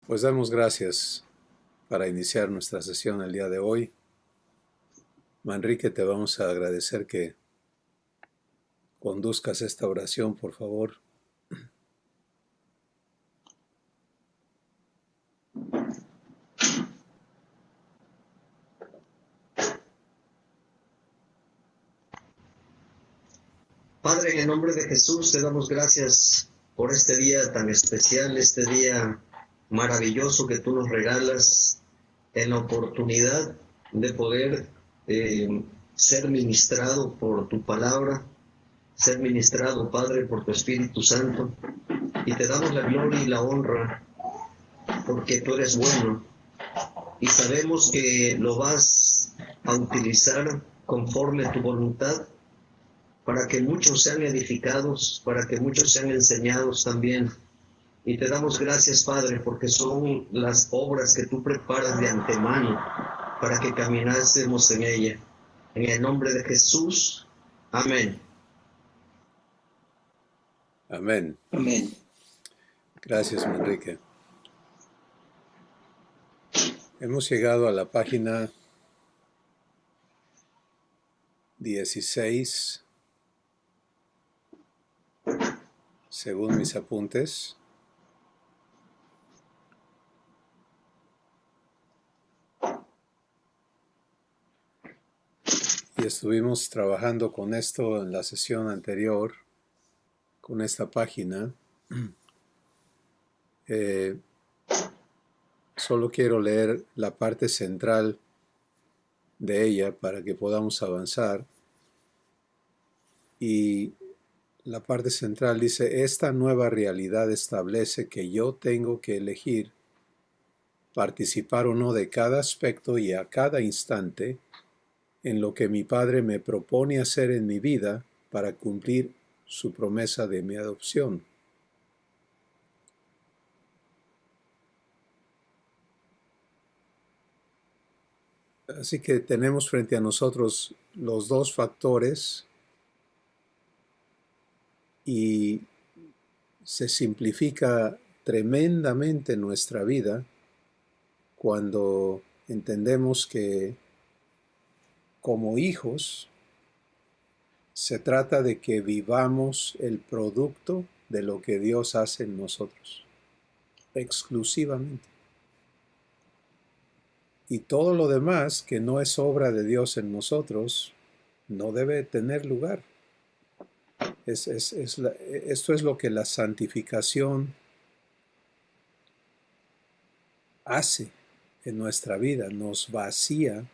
Pues damos gracias para iniciar nuestra sesión el día de hoy. Manrique, te vamos a agradecer que conduzcas esta oración, por favor. Padre, en el nombre de Jesús te damos gracias por este día tan especial, este día maravilloso que tú nos regalas en la oportunidad de poder ser ministrado por tu palabra, ser ministrado, Padre, por tu Espíritu Santo. Y te damos la gloria y la honra porque tú eres bueno y sabemos que lo vas a utilizar conforme a tu voluntad, para que muchos sean edificados, para que muchos sean enseñados también. Y te damos gracias, Padre, porque son las obras que tú preparas de antemano para que caminásemos en ella. En el nombre de Jesús, amén. Amén. Amén. Gracias, Manrique. Hemos llegado a la página 16, según mis apuntes. Y estuvimos trabajando con esto en la sesión anterior, con esta página. Solo quiero leer la parte central de ella para que podamos avanzar. Y la parte central dice: esta nueva realidad establece que yo tengo que elegir participar o no de cada aspecto y a cada instante en lo que mi Padre me propone hacer en mi vida para cumplir su promesa de mi adopción. Así que tenemos frente a nosotros los dos factores y se simplifica tremendamente nuestra vida cuando entendemos que como hijos se trata de que vivamos el producto de lo que Dios hace en nosotros, exclusivamente. Y todo lo demás que no es obra de Dios en nosotros no debe tener lugar. Esto es lo que la santificación hace en nuestra vida, nos vacía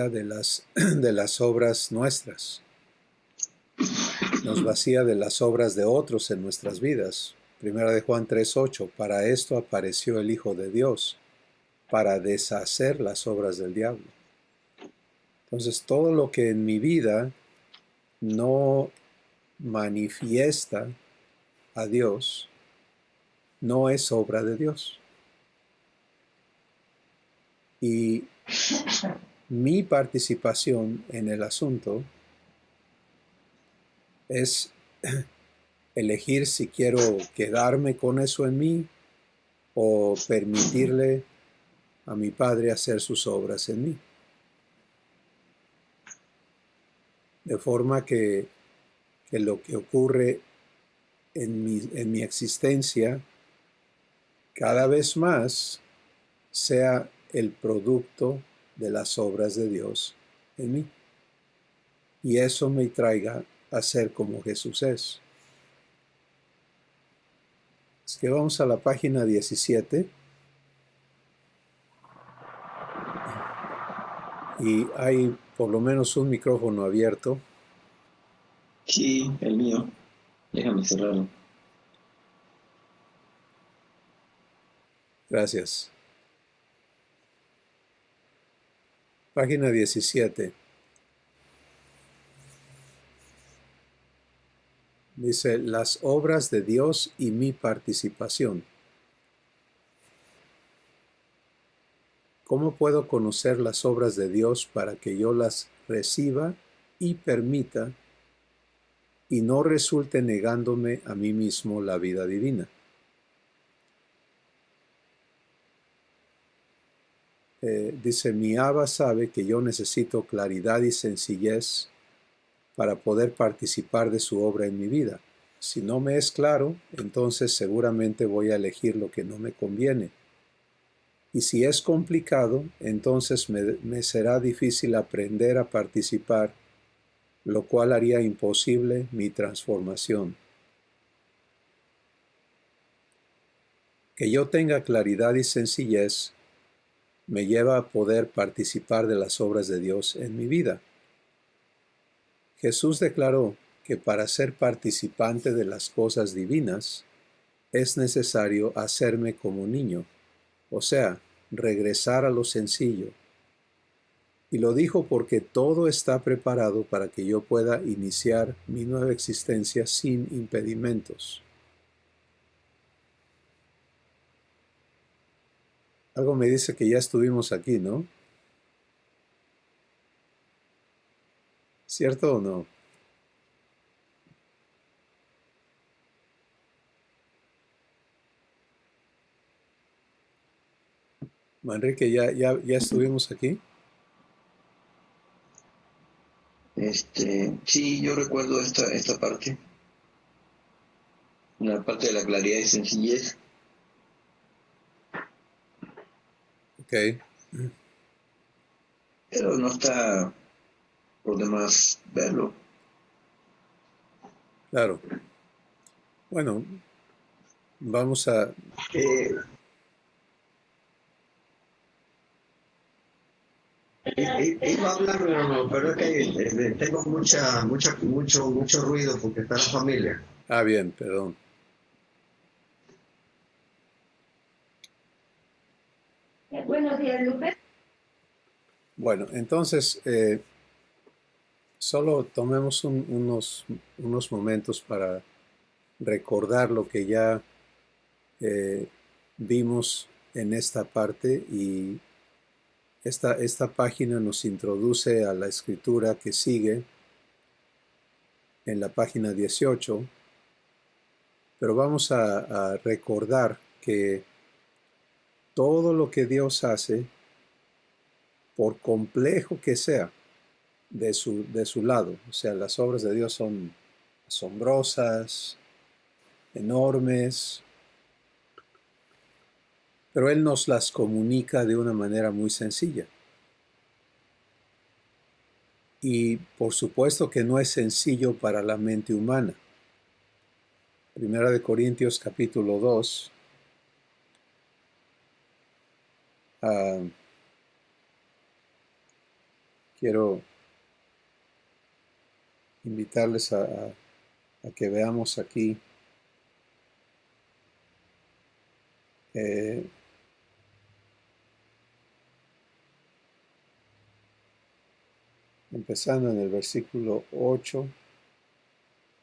de las obras nuestras, nos vacía de las obras de otros en nuestras vidas. Primera de Juan 3:8, para esto apareció el Hijo de Dios, para deshacer las obras del diablo. Entonces, todo lo que en mi vida no manifiesta a Dios, no es obra de Dios. Y mi participación en el asunto es elegir si quiero quedarme con eso en mí o permitirle a mi Padre hacer sus obras en mí. De forma que lo que ocurre en mi existencia cada vez más sea el producto de las obras de Dios en mí. Y eso me traiga a ser como Jesús es. Así que vamos a la página 17. Y hay por lo menos un micrófono abierto. Sí, el mío. Déjame cerrarlo. Gracias. Página 17. Dice, las obras de Dios y mi participación. ¿Cómo puedo conocer las obras de Dios para que yo las reciba y permita y no resulte negándome a mí mismo la vida divina? dice, mi Abba sabe que yo necesito claridad y sencillez para poder participar de su obra en mi vida. Si no me es claro, entonces seguramente voy a elegir lo que no me conviene. Y si es complicado, entonces me será difícil aprender a participar, lo cual haría imposible mi transformación. Que yo tenga claridad y sencillez me lleva a poder participar de las obras de Dios en mi vida. Jesús declaró que para ser participante de las cosas divinas es necesario hacerme como niño, o sea, regresar a lo sencillo. Y lo dijo porque todo está preparado para que yo pueda iniciar mi nueva existencia sin impedimentos. Algo me dice que ya estuvimos aquí, ¿no? ¿Cierto o no? Manrique, ¿ya estuvimos aquí? Sí, yo recuerdo esta parte, una parte de la claridad y sencillez. Ok. Pero no está por demás verlo. Claro. Bueno, vamos a... Iba a hablar, pero es que tengo mucho ruido porque está la familia. Ah, bien, perdón. Buenos días, Lupe. Bueno, entonces, solo tomemos unos momentos para recordar lo que ya vimos en esta parte, y esta página nos introduce a la escritura que sigue en la página 18, pero vamos a recordar que todo lo que Dios hace, por complejo que sea, de su lado, o sea, las obras de Dios son asombrosas, enormes, pero Él nos las comunica de una manera muy sencilla. Y por supuesto que no es sencillo para la mente humana. Primera de Corintios capítulo 2. Quiero invitarles a que veamos aquí empezando en el versículo 8,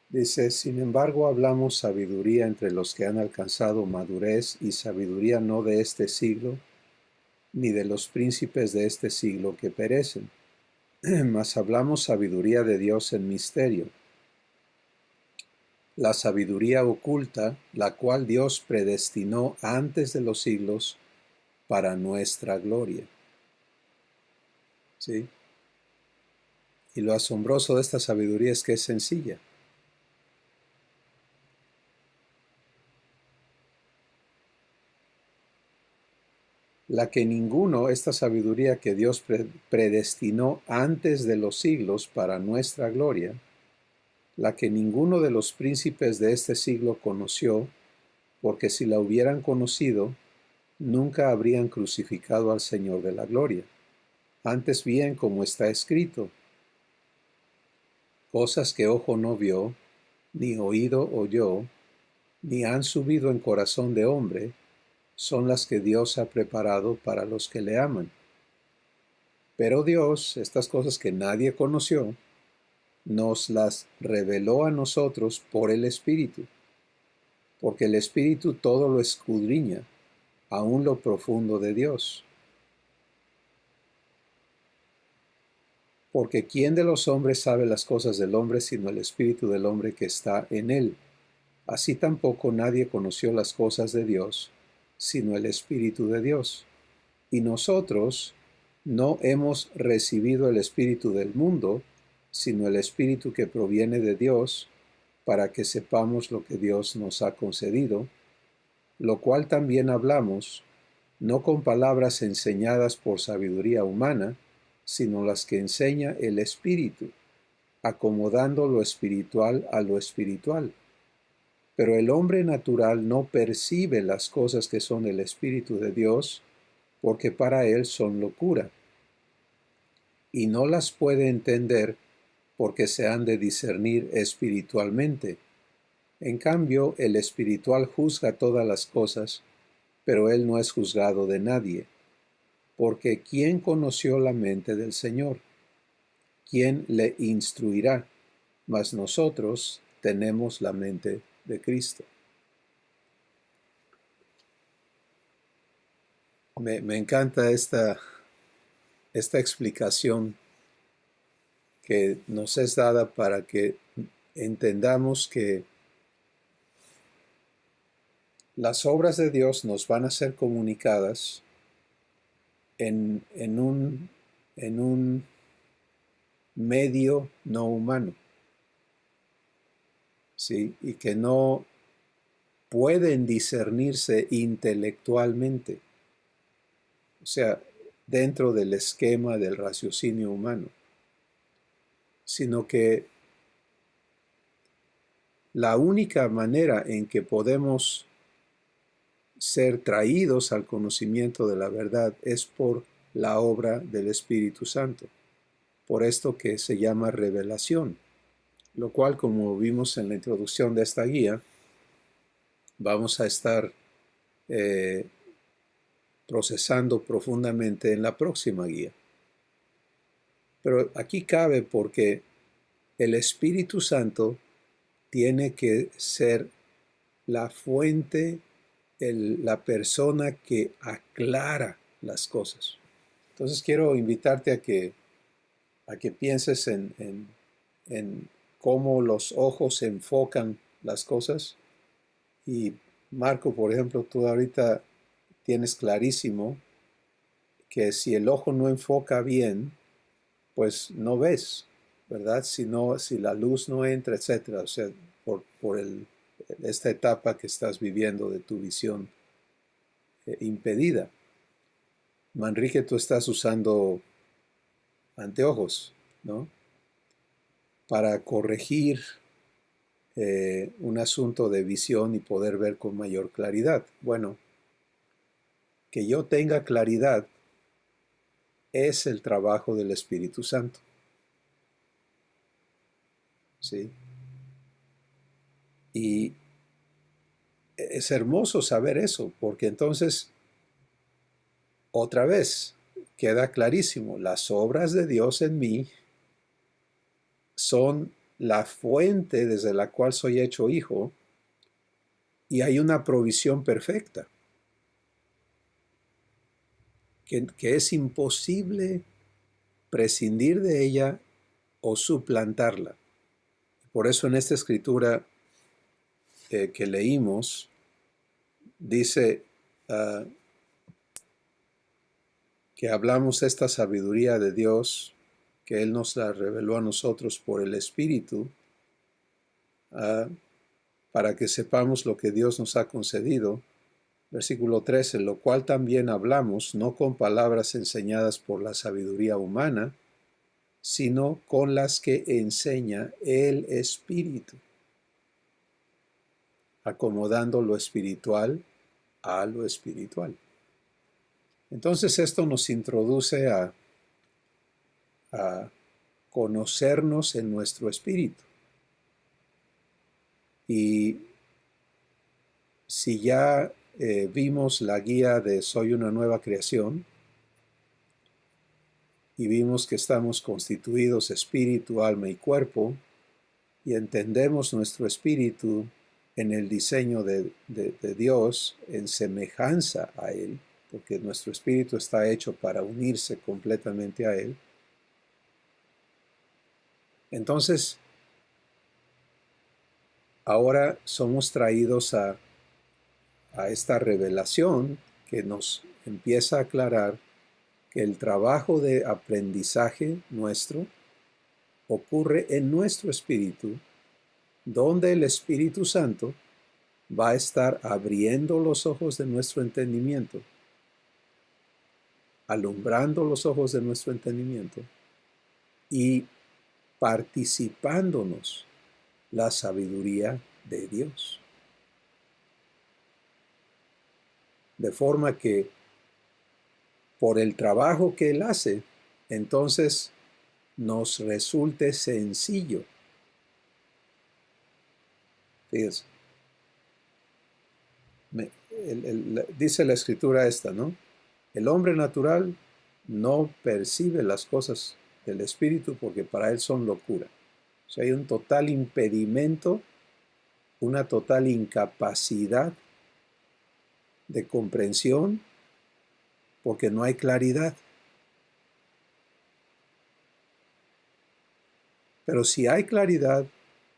dice, sin embargo hablamos sabiduría entre los que han alcanzado madurez, y sabiduría no de este siglo, ni de los príncipes de este siglo que perecen, mas hablamos sabiduría de Dios en misterio, la sabiduría oculta, la cual Dios predestinó antes de los siglos para nuestra gloria. ¿Sí? Y lo asombroso de esta sabiduría es que es sencilla. Esta sabiduría que Dios predestinó antes de los siglos para nuestra gloria, la que ninguno de los príncipes de este siglo conoció, porque si la hubieran conocido, nunca habrían crucificado al Señor de la gloria. Antes bien, como está escrito, cosas que ojo no vio, ni oído oyó, ni han subido en corazón de hombre, son las que Dios ha preparado para los que le aman. Pero Dios, estas cosas que nadie conoció, nos las reveló a nosotros por el Espíritu, porque el Espíritu todo lo escudriña, aún lo profundo de Dios. Porque ¿quién de los hombres sabe las cosas del hombre sino el Espíritu del hombre que está en él? Así tampoco nadie conoció las cosas de Dios, sino el Espíritu de Dios. Y nosotros no hemos recibido el Espíritu del mundo, sino el Espíritu que proviene de Dios, para que sepamos lo que Dios nos ha concedido, lo cual también hablamos, no con palabras enseñadas por sabiduría humana, sino las que enseña el Espíritu, acomodando lo espiritual a lo espiritual. Pero el hombre natural no percibe las cosas que son el Espíritu de Dios, porque para él son locura, y no las puede entender porque se han de discernir espiritualmente. En cambio, el espiritual juzga todas las cosas, pero él no es juzgado de nadie, porque ¿quién conoció la mente del Señor? ¿Quién le instruirá? Mas nosotros tenemos la mente de Cristo. Me encanta esta explicación que nos es dada para que entendamos que las obras de Dios nos van a ser comunicadas en un medio no humano, ¿sí? Y que no pueden discernirse intelectualmente, o sea, dentro del esquema del raciocinio humano, sino que la única manera en que podemos ser traídos al conocimiento de la verdad es por la obra del Espíritu Santo, por esto que se llama revelación, lo cual, como vimos en la introducción de esta guía, vamos a estar procesando profundamente en la próxima guía. Pero aquí cabe porque el Espíritu Santo tiene que ser la fuente, la persona que aclara las cosas. Entonces quiero invitarte a que pienses en cómo los ojos enfocan las cosas. Y Marco, por ejemplo, tú ahorita tienes clarísimo que si el ojo no enfoca bien, pues no ves, ¿verdad? Si la luz no entra, etcétera. O sea, por esta etapa que estás viviendo de tu visión impedida. Manrique, tú estás usando anteojos, ¿no? Para corregir un asunto de visión y poder ver con mayor claridad. Bueno, que yo tenga claridad es el trabajo del Espíritu Santo. ¿Sí? Y es hermoso saber eso, porque entonces, otra vez, queda clarísimo, las obras de Dios en mí son la fuente desde la cual soy hecho hijo, y hay una provisión perfecta, que es imposible prescindir de ella o suplantarla. Por eso en esta escritura que leímos, dice que hablamos esta sabiduría de Dios, que Él nos la reveló a nosotros por el Espíritu, para que sepamos lo que Dios nos ha concedido. Versículo 13, lo cual también hablamos, no con palabras enseñadas por la sabiduría humana, sino con las que enseña el Espíritu, acomodando lo espiritual a lo espiritual. Entonces esto nos introduce a conocernos en nuestro espíritu. Y si ya vimos la guía de Soy una nueva creación, y vimos que estamos constituidos espíritu, alma y cuerpo, y entendemos nuestro espíritu en el diseño de Dios, en semejanza a Él, porque nuestro espíritu está hecho para unirse completamente a Él. Entonces, ahora somos traídos a esta revelación que nos empieza a aclarar que el trabajo de aprendizaje nuestro ocurre en nuestro espíritu, donde el Espíritu Santo va a estar abriendo los ojos de nuestro entendimiento, alumbrando los ojos de nuestro entendimiento y participándonos la sabiduría de Dios. De forma que por el trabajo que Él hace, entonces nos resulte sencillo. Fíjense. Dice la escritura esta, ¿no? El hombre natural no percibe las cosas del Espíritu porque para él son locura. O sea, hay un total impedimento, una total incapacidad de comprensión porque no hay claridad. Pero si hay claridad,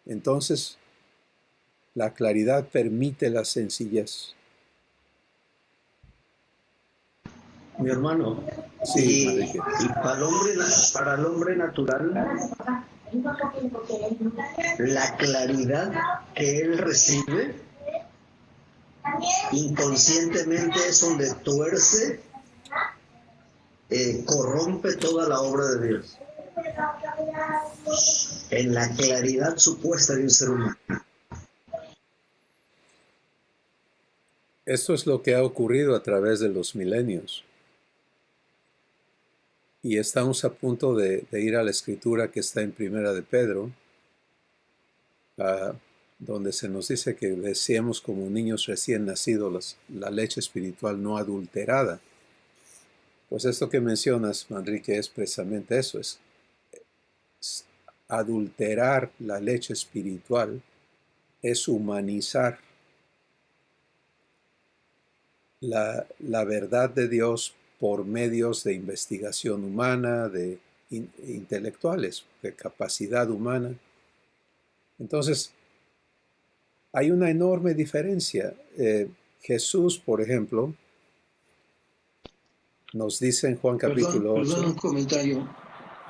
entonces la claridad permite la sencillez. Mi hermano, Sí, Enrique. y para el hombre natural, la claridad que él recibe inconscientemente es donde tuerce, corrompe toda la obra de Dios. En la claridad supuesta de un ser humano. Esto es lo que ha ocurrido a través de los milenios. Y estamos a punto de ir a la escritura que está en Primera de Pedro, donde se nos dice que deseemos como niños recién nacidos la leche espiritual no adulterada. Pues esto que mencionas, Manrique, es precisamente eso, es adulterar la leche espiritual, es humanizar la verdad de Dios por medios de investigación humana, de intelectuales, de capacidad humana. Entonces, hay una enorme diferencia. Jesús, por ejemplo, nos dice en Juan capítulo 8. Perdón un comentario.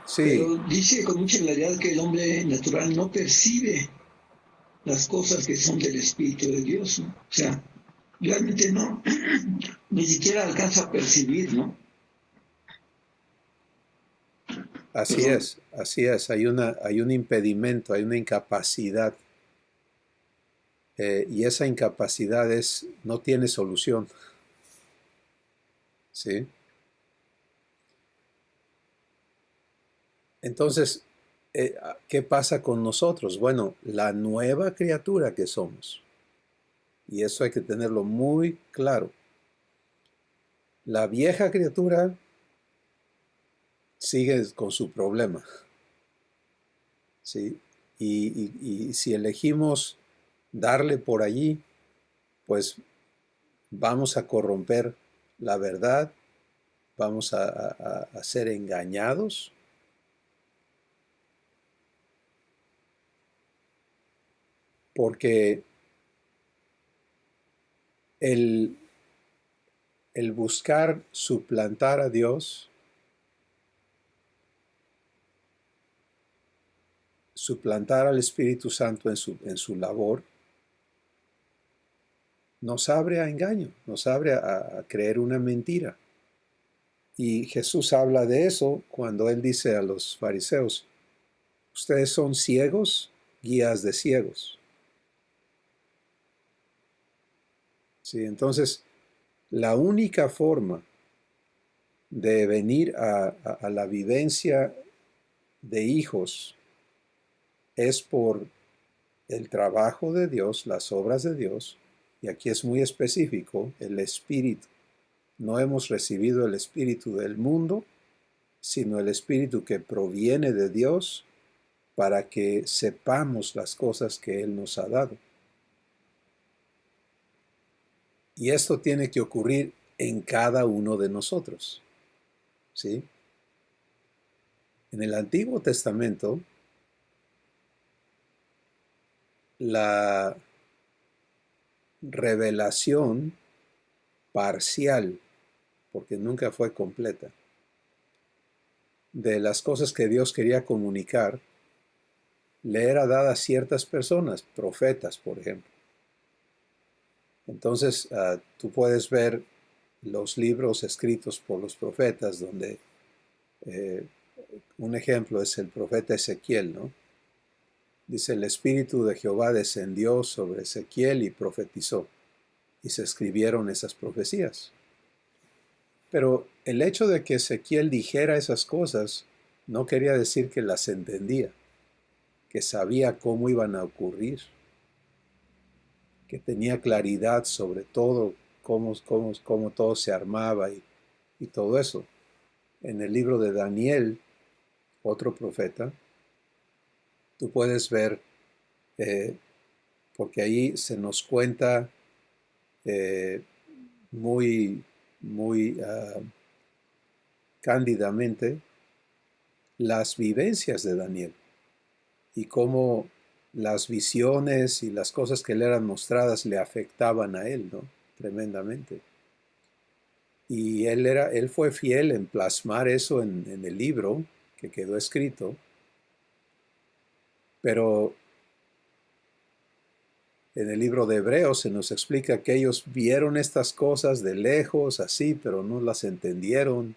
Sí. Pero dice con mucha claridad que el hombre natural no percibe las cosas que son del Espíritu de Dios, ¿no? O sea, realmente no, ni siquiera alcanza a percibir, ¿no? Así es. Hay un impedimento, hay una incapacidad. Y esa incapacidad no tiene solución. ¿Sí? Entonces, ¿qué pasa con nosotros? Bueno, la nueva criatura que somos. Y eso hay que tenerlo muy claro. La vieja criatura sigue con su problema. ¿Sí? Y si elegimos darle por allí, pues vamos a corromper la verdad, vamos a ser engañados. Porque el buscar suplantar a Dios, suplantar al Espíritu Santo en su labor, nos abre a engaño, nos abre a creer una mentira. Y Jesús habla de eso cuando Él dice a los fariseos, ustedes son ciegos, guías de ciegos. Sí, entonces, la única forma de venir a la vivencia de hijos es por el trabajo de Dios, las obras de Dios, y aquí es muy específico, el Espíritu. No hemos recibido el Espíritu del mundo, sino el Espíritu que proviene de Dios para que sepamos las cosas que Él nos ha dado. Y esto tiene que ocurrir en cada uno de nosotros. ¿Sí? En el Antiguo Testamento, la revelación parcial porque nunca fue completa. De las cosas que Dios quería comunicar, le era dada a ciertas personas, profetas, por ejemplo. Entonces, tú puedes ver los libros escritos por los profetas, donde un ejemplo es el profeta Ezequiel, ¿no? Dice, el Espíritu de Jehová descendió sobre Ezequiel y profetizó, y se escribieron esas profecías. Pero el hecho de que Ezequiel dijera esas cosas no quería decir que las entendía, que sabía cómo iban a ocurrir, que tenía claridad sobre todo, cómo todo se armaba y todo eso. En el libro de Daniel, otro profeta, tú puedes ver, porque ahí se nos cuenta muy cándidamente las vivencias de Daniel y cómo las visiones y las cosas que le eran mostradas le afectaban a él, ¿no? Tremendamente. Y él fue fiel en plasmar eso en el libro que quedó escrito, pero en el libro de Hebreos se nos explica que ellos vieron estas cosas de lejos, así, pero no las entendieron,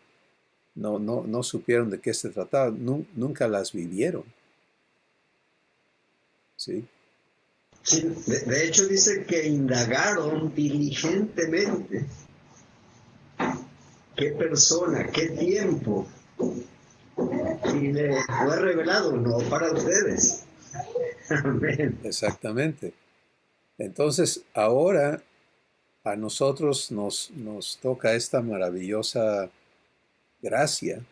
no supieron de qué se trataba, nunca las vivieron. ¿Sí? Sí, de hecho dice que indagaron diligentemente qué persona, qué tiempo, y le fue revelado, no para ustedes. Amén. Exactamente. Entonces, ahora a nosotros nos toca esta maravillosa gracia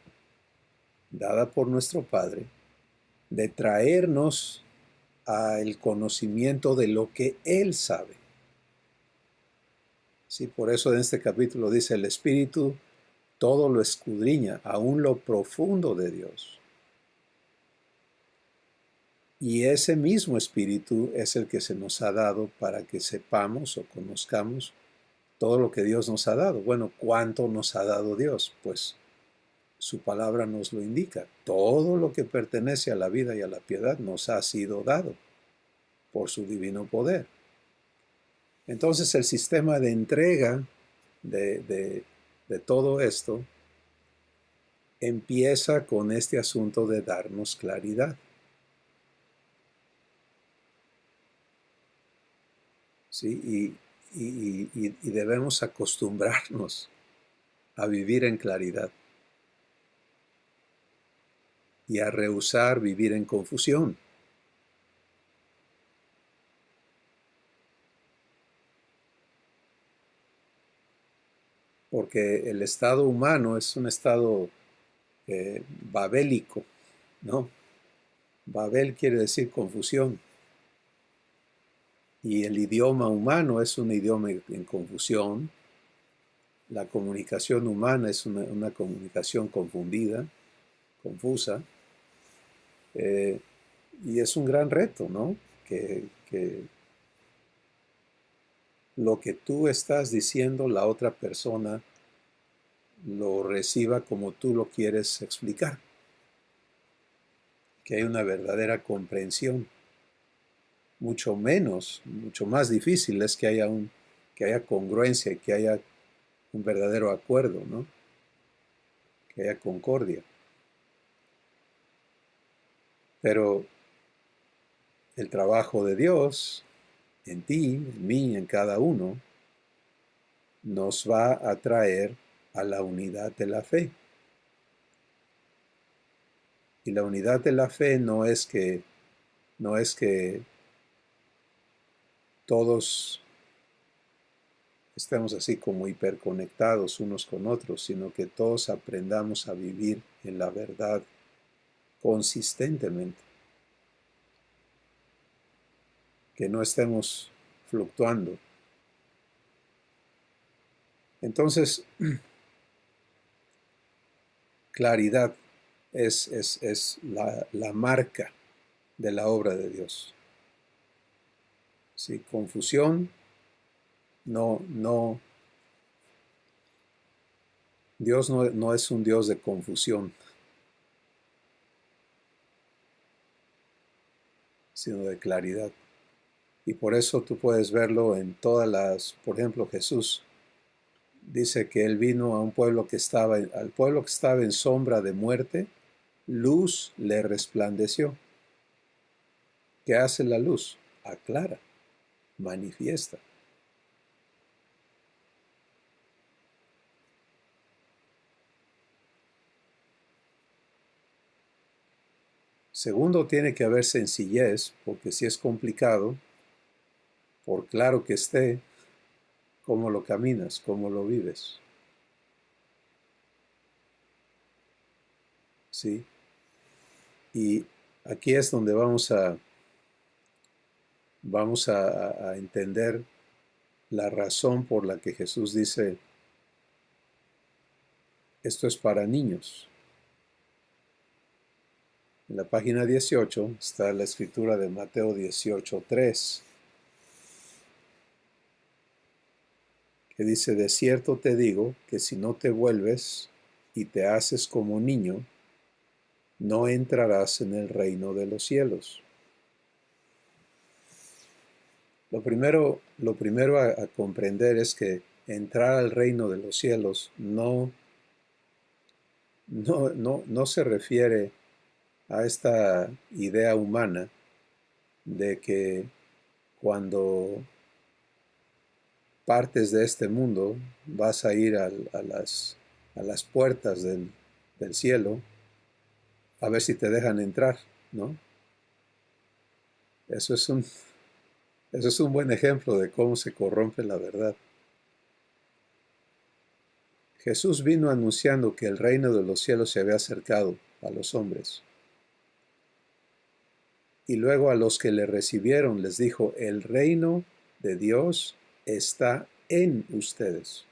dada por nuestro Padre de traernos al conocimiento de lo que Él sabe. Sí, por eso en este capítulo dice, el Espíritu todo lo escudriña, aún lo profundo de Dios. Y ese mismo Espíritu es el que se nos ha dado para que sepamos o conozcamos todo lo que Dios nos ha dado. Bueno, ¿cuánto nos ha dado Dios? Pues su palabra nos lo indica. Todo lo que pertenece a la vida y a la piedad nos ha sido dado por su divino poder. Entonces el sistema de entrega de todo esto empieza con este asunto de darnos claridad. ¿Sí? Y debemos acostumbrarnos a vivir en claridad y a rehusar vivir en confusión. Porque el estado humano es un estado babélico, ¿no? Babel quiere decir confusión. Y el idioma humano es un idioma en confusión. La comunicación humana es una comunicación confundida, confusa. Y es un gran reto, ¿no? Que lo que tú estás diciendo, la otra persona lo reciba como tú lo quieres explicar. Que hay una verdadera comprensión. Mucho más difícil es que haya congruencia y que haya un verdadero acuerdo, ¿no? Que haya concordia. Pero el trabajo de Dios en ti, en mí, en cada uno, nos va a traer a la unidad de la fe. Y la unidad de la fe no es que todos estemos así como hiperconectados unos con otros, sino que todos aprendamos a vivir en la verdad consistentemente. Que no estemos fluctuando. Entonces, claridad es la marca de la obra de Dios. ¿Sí? Confusión no Dios no es un Dios de confusión, sino de claridad. Y por eso tú puedes verlo en todas las, por ejemplo, Jesús dice que él vino a un pueblo al pueblo que estaba en sombra de muerte, luz le resplandeció. ¿Qué hace la luz? Aclara, manifiesta. Segundo, tiene que haber sencillez, porque si es complicado, por claro que esté, cómo lo caminas, cómo lo vives. ¿Sí? Y aquí es donde vamos a entender la razón por la que Jesús dice, esto es para niños. En la página 18 está la escritura de Mateo 18:3, que dice, de cierto te digo que si no te vuelves y te haces como niño, no entrarás en el reino de los cielos. Lo primero a comprender es que entrar al reino de los cielos no se refiere a esta idea humana de que cuando partes de este mundo vas a ir a las puertas del cielo a ver si te dejan entrar, ¿no? Eso es un buen ejemplo de cómo se corrompe la verdad. Jesús vino anunciando que el reino de los cielos se había acercado a los hombres. Y luego a los que le recibieron les dijo, el reino de Dios está en ustedes.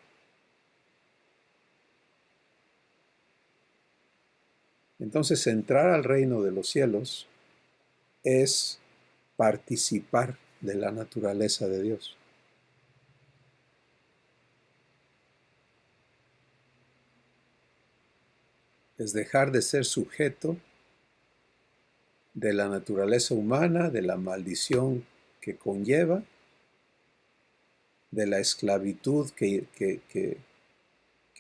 Entonces, entrar al reino de los cielos es participar de la naturaleza de Dios. Es dejar de ser sujeto de la naturaleza humana, de la maldición que conlleva, de la esclavitud que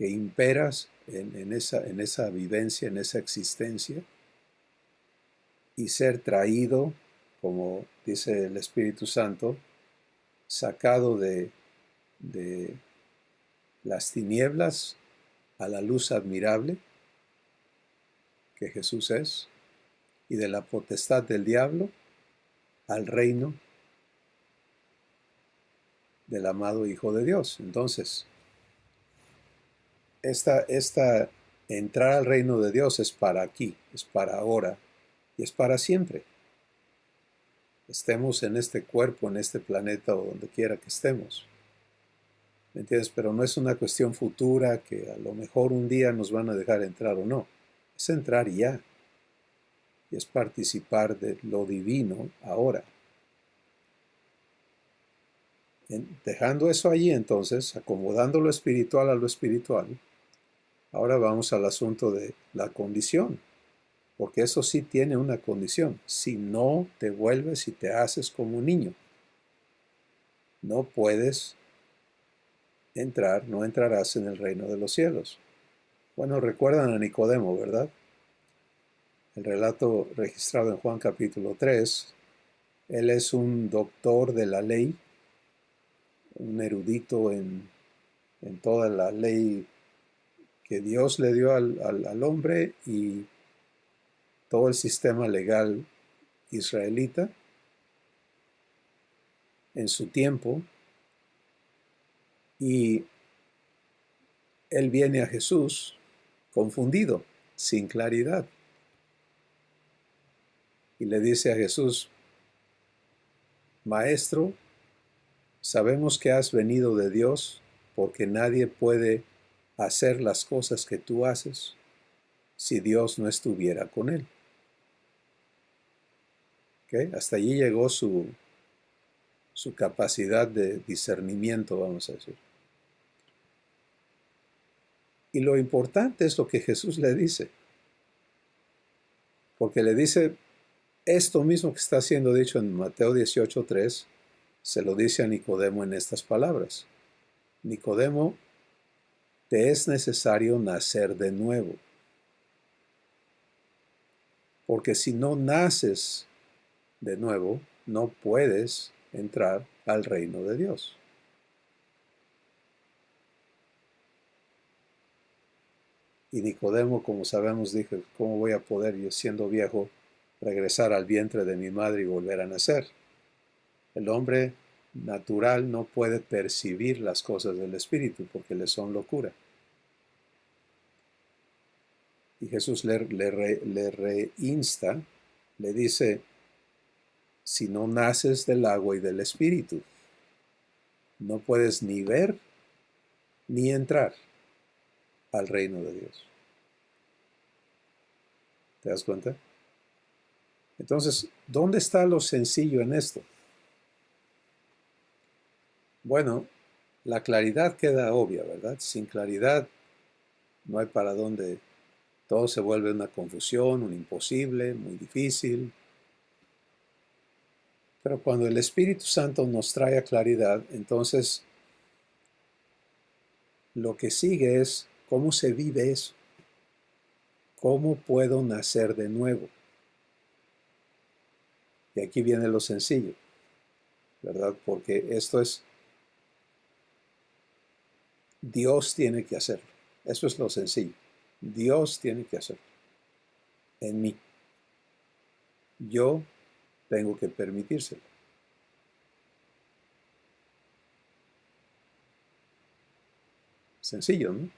imperas en esa vivencia, en esa existencia, y ser traído, como dice el Espíritu Santo, sacado de las tinieblas a la luz admirable que Jesús es, y de la potestad del diablo al reino del amado Hijo de Dios. Entonces, esta entrar al reino de Dios es para aquí, es para ahora y es para siempre. Estemos en este cuerpo, en este planeta o donde quiera que estemos. ¿Me entiendes? Pero no es una cuestión futura que a lo mejor un día nos van a dejar entrar o no. Es entrar ya. Y es participar de lo divino ahora. Dejando eso allí entonces, acomodando lo espiritual a lo espiritual, ahora vamos al asunto de la condición, porque eso sí tiene una condición. Si no te vuelves y te haces como un niño, no puedes entrar, no entrarás en el reino de los cielos. Bueno, recuerdan a Nicodemo, ¿verdad? El relato registrado en Juan capítulo 3, él es un doctor de la ley, un erudito en toda la ley que Dios le dio al hombre y todo el sistema legal israelita en su tiempo, y él viene a Jesús confundido, sin claridad, y le dice a Jesús, Maestro, sabemos que has venido de Dios, porque nadie puede hacer las cosas que tú haces si Dios no estuviera con él. ¿Okay? Hasta allí llegó su capacidad de discernimiento, vamos a decir. Y lo importante es lo que Jesús le dice. Porque le dice esto mismo que está siendo dicho en Mateo 18:3, se lo dice a Nicodemo en estas palabras. Nicodemo, te es necesario nacer de nuevo. Porque si no naces de nuevo, no puedes entrar al reino de Dios. Y Nicodemo, como sabemos, dijo, ¿cómo voy a poder, yo siendo viejo, regresar al vientre de mi madre y volver a nacer? El hombre natural no puede percibir las cosas del Espíritu porque le son locura. Y Jesús le reinsta, le dice, si no naces del agua y del Espíritu, no puedes ni ver ni entrar al reino de Dios. ¿Te das cuenta? Entonces, ¿dónde está lo sencillo en esto? Bueno, la claridad queda obvia, ¿verdad? Sin claridad no hay para dónde. Todo se vuelve una confusión, un imposible, muy difícil. Pero cuando el Espíritu Santo nos trae a claridad, entonces lo que sigue es cómo se vive eso. ¿Cómo puedo nacer de nuevo? Y aquí viene lo sencillo, ¿verdad? Porque esto es, Dios tiene que hacerlo. Eso es lo sencillo. Dios tiene que hacerlo. En mí. Yo tengo que permitírselo. Sencillo, ¿no?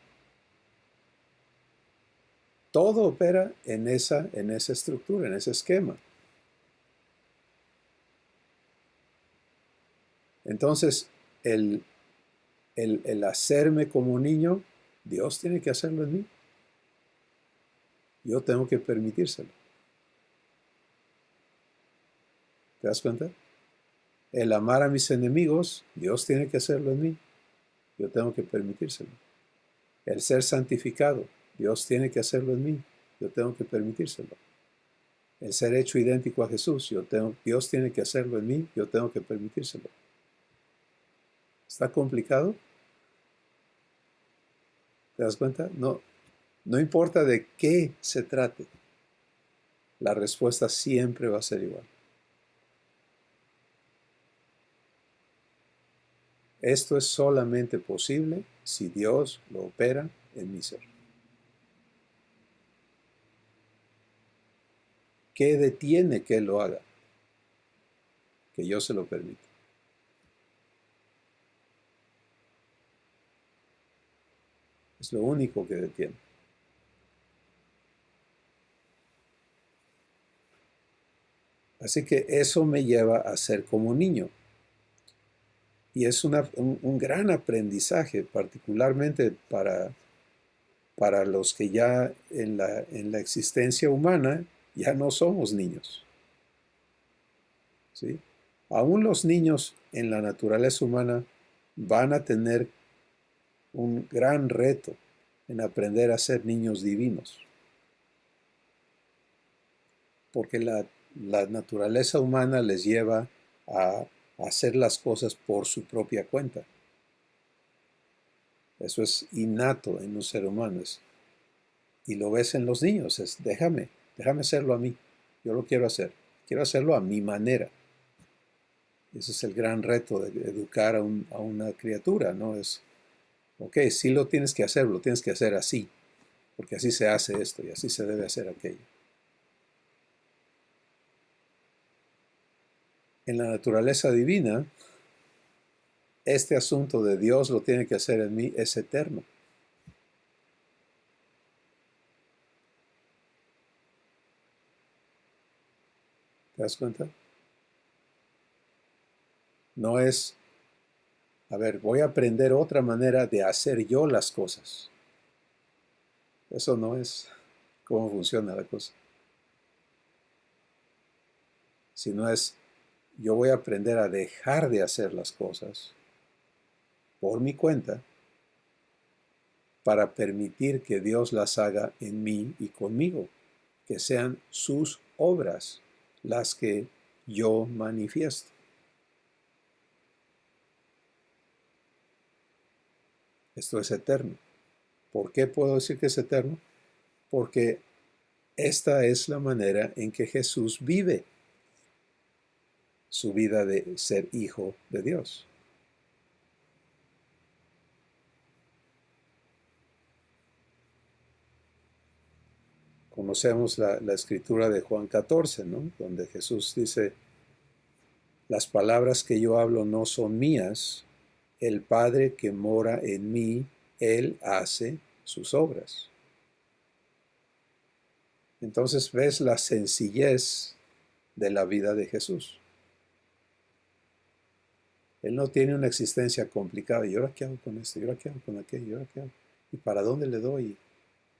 Todo opera en esa estructura, en ese esquema. Entonces, el hacerme como niño, Dios tiene que hacerlo en mí. Yo tengo que permitírselo. ¿Te das cuenta? El amar a mis enemigos, Dios tiene que hacerlo en mí. Yo tengo que permitírselo. El ser santificado, Dios tiene que hacerlo en mí. Yo tengo que permitírselo. El ser hecho idéntico a Jesús, Dios tiene que hacerlo en mí. Yo tengo que permitírselo. ¿Está complicado? ¿Te das cuenta? No importa de qué se trate, la respuesta siempre va a ser igual. Esto es solamente posible si Dios lo opera en mi ser. ¿Qué detiene que Él lo haga? Que yo se lo permita. Es lo único que detiene. Así que eso me lleva a ser como niño. Y es un gran aprendizaje, particularmente para los que ya en la existencia humana ya no somos niños. ¿Sí? Aún los niños en la naturaleza humana van a tener un gran reto en aprender a ser niños divinos. Porque la naturaleza humana les lleva a hacer las cosas por su propia cuenta. Eso es innato en un ser humano. Y lo ves en los niños. Déjame hacerlo a mí. Yo lo quiero hacer. Quiero hacerlo a mi manera. Ese es el gran reto de educar a una criatura, ¿no? Es, ok, sí lo tienes que hacer así, porque así se hace esto y así se debe hacer aquello. En la naturaleza divina, este asunto de Dios lo tiene que hacer en mí es eterno. ¿Te das cuenta? No es, a ver, voy a aprender otra manera de hacer yo las cosas. Eso no es cómo funciona la cosa. Sino es, yo voy a aprender a dejar de hacer las cosas por mi cuenta para permitir que Dios las haga en mí y conmigo, que sean sus obras las que yo manifiesto. Esto es eterno. ¿Por qué puedo decir que es eterno? Porque esta es la manera en que Jesús vive su vida de ser hijo de Dios. Conocemos la escritura de Juan 14, ¿no? Donde Jesús dice, las palabras que yo hablo no son mías, el Padre que mora en mí, Él hace sus obras. Entonces ves la sencillez de la vida de Jesús. Él no tiene una existencia complicada. ¿Y ahora qué hago con esto? ¿Y ahora qué hago con aquello? ¿Y ahora qué hago? ¿Y para dónde le doy?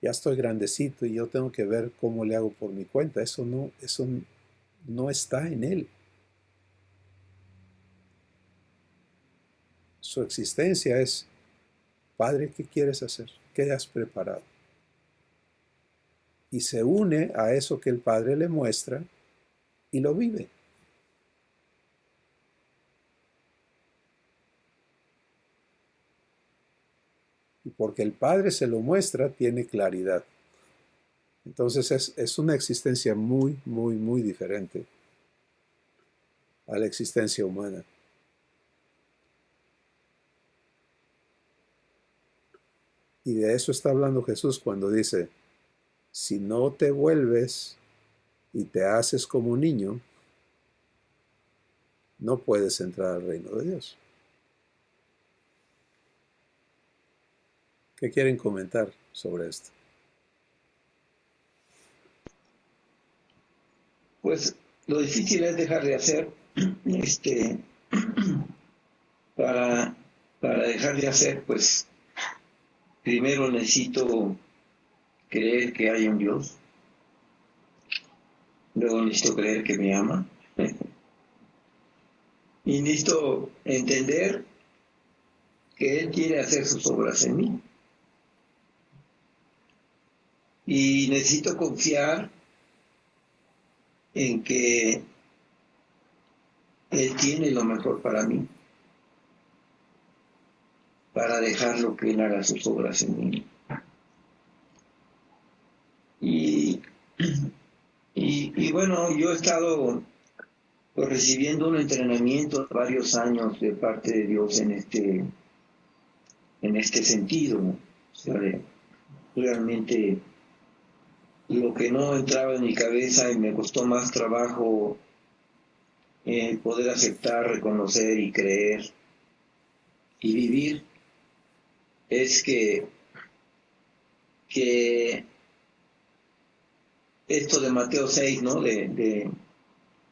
Ya estoy grandecito y yo tengo que ver cómo le hago por mi cuenta. Eso no está en Él. Su existencia es, Padre, ¿qué quieres hacer? ¿Qué has preparado? Y se une a eso que el Padre le muestra y lo vive. Y porque el Padre se lo muestra, tiene claridad. Entonces es una existencia muy, muy, muy diferente a la existencia humana. Y de eso está hablando Jesús cuando dice, si no te vuelves y te haces como un niño, no puedes entrar al reino de Dios. ¿Qué quieren comentar sobre esto? Pues lo difícil es dejar de hacer, para dejar de hacer, pues primero necesito creer que hay un Dios, luego necesito creer que me ama, y necesito entender que Él quiere hacer sus obras en mí. Y necesito confiar en que Él tiene lo mejor para mí, para dejarlo que Él haga sus obras en mí. Y bueno, yo he estado pues, recibiendo un entrenamiento de varios años de parte de Dios en este sentido, ¿no? O sea, realmente lo que no entraba en mi cabeza y me costó más trabajo poder aceptar, reconocer y creer y vivir es que esto de Mateo 6, ¿no? De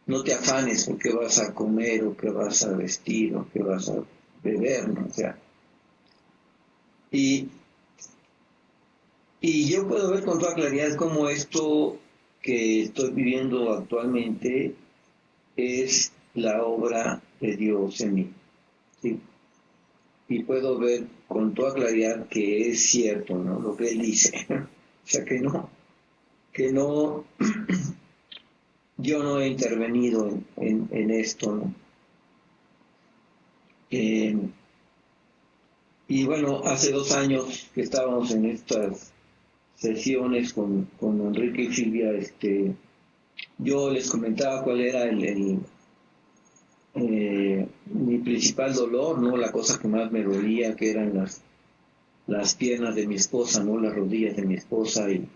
no te afanes por qué vas a comer o qué vas a vestir o qué vas a beber, ¿no? O sea, y yo puedo ver con toda claridad cómo esto que estoy viviendo actualmente es la obra de Dios en mí, ¿sí? Y puedo ver con toda claridad que es cierto, ¿no? Lo que Él dice. O sea, que no, yo no he intervenido en esto, ¿no? Y bueno, hace 2 años que estábamos en estas sesiones con Enrique y Silvia, yo les comentaba cuál era mi principal dolor, ¿no? La cosa que más me dolía, que eran las piernas de mi esposa, ¿no? Las rodillas de mi esposa. Y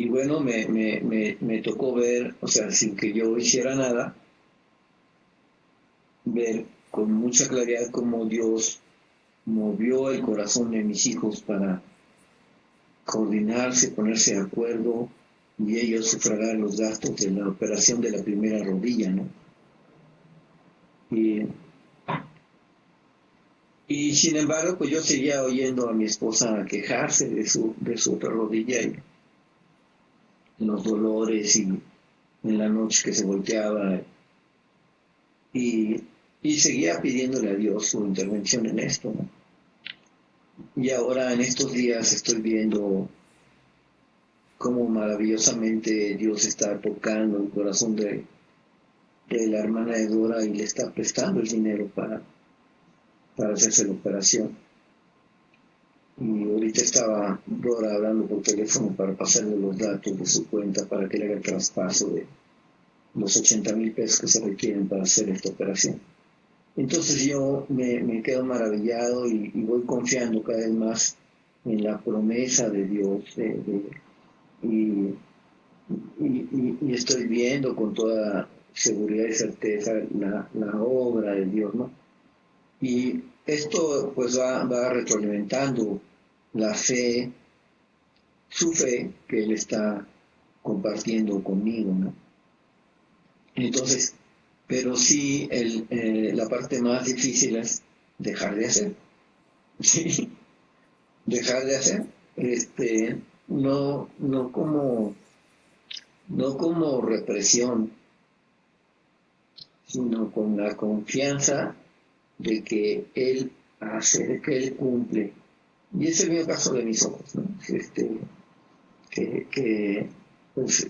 bueno, me tocó ver, o sea, sin que yo hiciera nada, ver con mucha claridad cómo Dios movió el corazón de mis hijos para coordinarse, ponerse de acuerdo y ellos sufragar los gastos de la operación de la primera rodilla, ¿no? Y sin embargo, pues yo seguía oyendo a mi esposa quejarse de su otra rodilla y los dolores y en la noche que se volteaba y seguía pidiéndole a Dios su intervención en esto, ¿no? Y ahora en estos días estoy viendo cómo maravillosamente Dios está tocando el corazón de la hermana de Dora y le está prestando el dinero para hacerse la operación. Y ahorita estaba Dora hablando por teléfono para pasarle los datos de su cuenta para que le haga el traspaso de los 80,000 pesos que se requieren para hacer esta operación. Entonces yo me quedo maravillado y voy confiando cada vez más en la promesa de Dios y estoy viendo con toda seguridad y certeza la obra de Dios, ¿no? Y esto pues va retroalimentando la fe, su fe que Él está compartiendo conmigo, ¿no? Entonces, pero sí la parte más difícil es dejar de hacer, ¿sí? Dejar de hacer, no como represión, sino con la confianza de que Él hace, de que Él cumple. Y ese es el mismo caso de mis ojos, ¿no? Pues,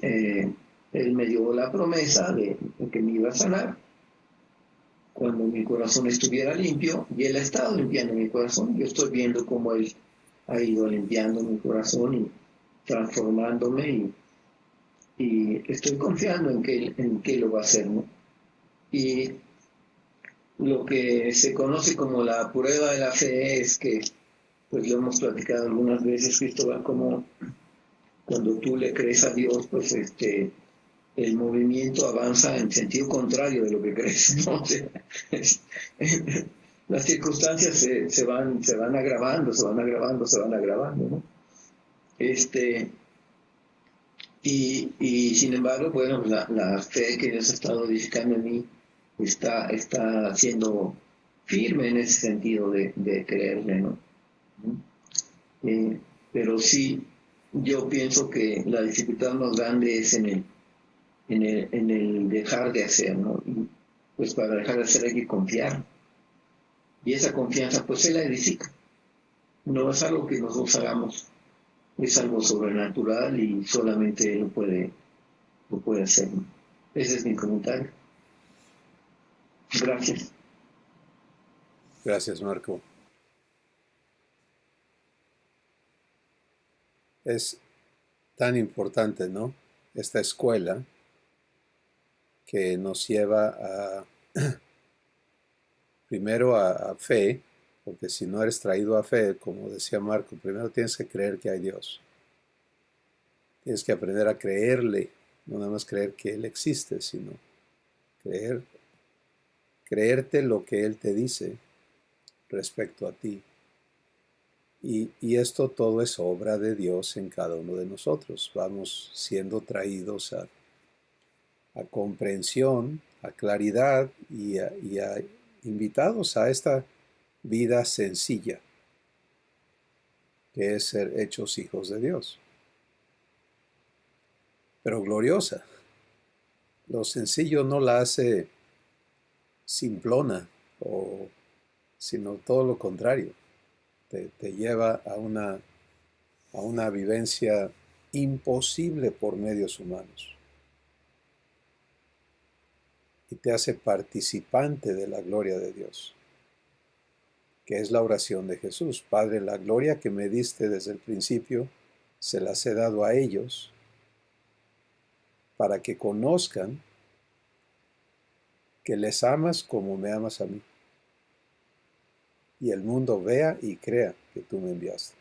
Él me dio la promesa de que me iba a sanar cuando mi corazón estuviera limpio, y Él ha estado limpiando mi corazón. Yo estoy viendo cómo Él ha ido limpiando mi corazón y transformándome, y estoy confiando en que lo va a hacer, ¿no? Y lo que se conoce como la prueba de la fe es que, pues lo hemos platicado algunas veces, Cristóbal, como cuando tú le crees a Dios, pues el movimiento avanza en sentido contrario de lo que crees, ¿no? O sea, las circunstancias se van agravando, ¿no? Y sin embargo, bueno, la fe que Dios ha estado edificando en mí está siendo firme en ese sentido de creerle, ¿no? Pero sí, yo pienso que la dificultad más grande es en el dejar de hacer, ¿no? Y pues para dejar de hacer hay que confiar. Y esa confianza, pues se la edifica. No es algo que nosotros hagamos, es algo sobrenatural y solamente Él lo puede hacer, ¿no? Ese es mi comentario. Gracias. Gracias, Marco. Es tan importante, ¿no? Esta escuela que nos lleva primero a fe, porque si no eres traído a fe, como decía Marco, primero tienes que creer que hay Dios. Tienes que aprender a creerle, no nada más creer que Él existe, sino creerte lo que Él te dice respecto a ti. Y esto todo es obra de Dios en cada uno de nosotros. Vamos siendo traídos a comprensión, a claridad y invitados a esta vida sencilla, que es ser hechos hijos de Dios. Pero gloriosa. Lo sencillo no la hace simplona, sino todo lo contrario. Te lleva a una vivencia imposible por medios humanos. Y te hace participante de la gloria de Dios, que es la oración de Jesús. Padre, la gloria que me diste desde el principio, se las he dado a ellos para que conozcan que les amas como me amas a mí. Y el mundo vea y crea que tú me enviaste.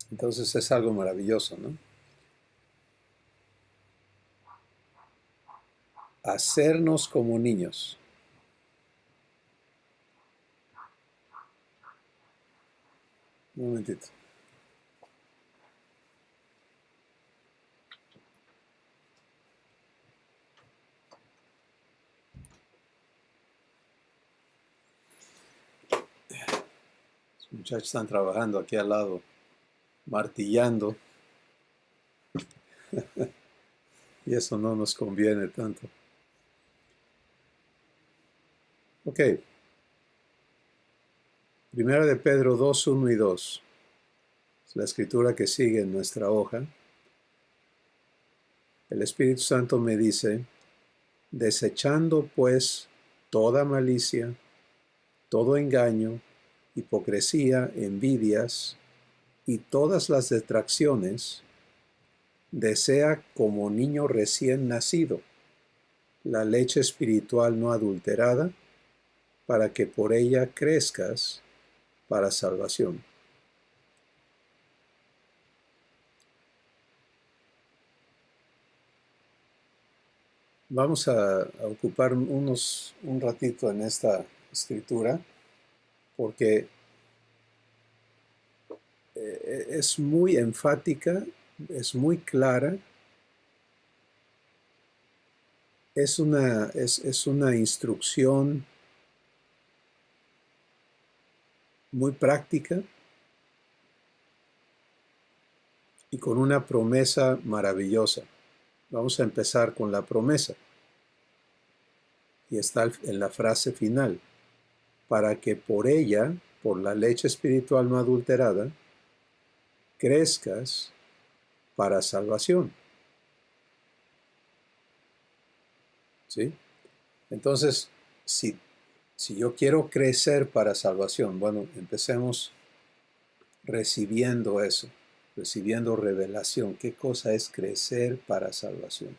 Entonces es algo maravilloso, ¿no? Hacernos como niños. Un momentito. Los muchachos están trabajando aquí al lado, martillando. Y eso no nos conviene tanto. Ok. Primera de Pedro 2, 1 y 2. Es la escritura que sigue en nuestra hoja. El Espíritu Santo me dice, desechando pues toda malicia, todo engaño, hipocresía, envidias y todas las detracciones, desea como niño recién nacido la leche espiritual no adulterada, para que por ella crezcas para salvación. Vamos a ocupar un ratito en esta escritura, porque es muy enfática, es muy clara, es una instrucción muy práctica y con una promesa maravillosa. Vamos a empezar con la promesa. Y está en la frase final. Para que por ella, por la leche espiritual no adulterada, crezcas para salvación. ¿Sí? Entonces, si yo quiero crecer para salvación, bueno, empecemos recibiendo eso, recibiendo revelación. ¿Qué cosa es crecer para salvación?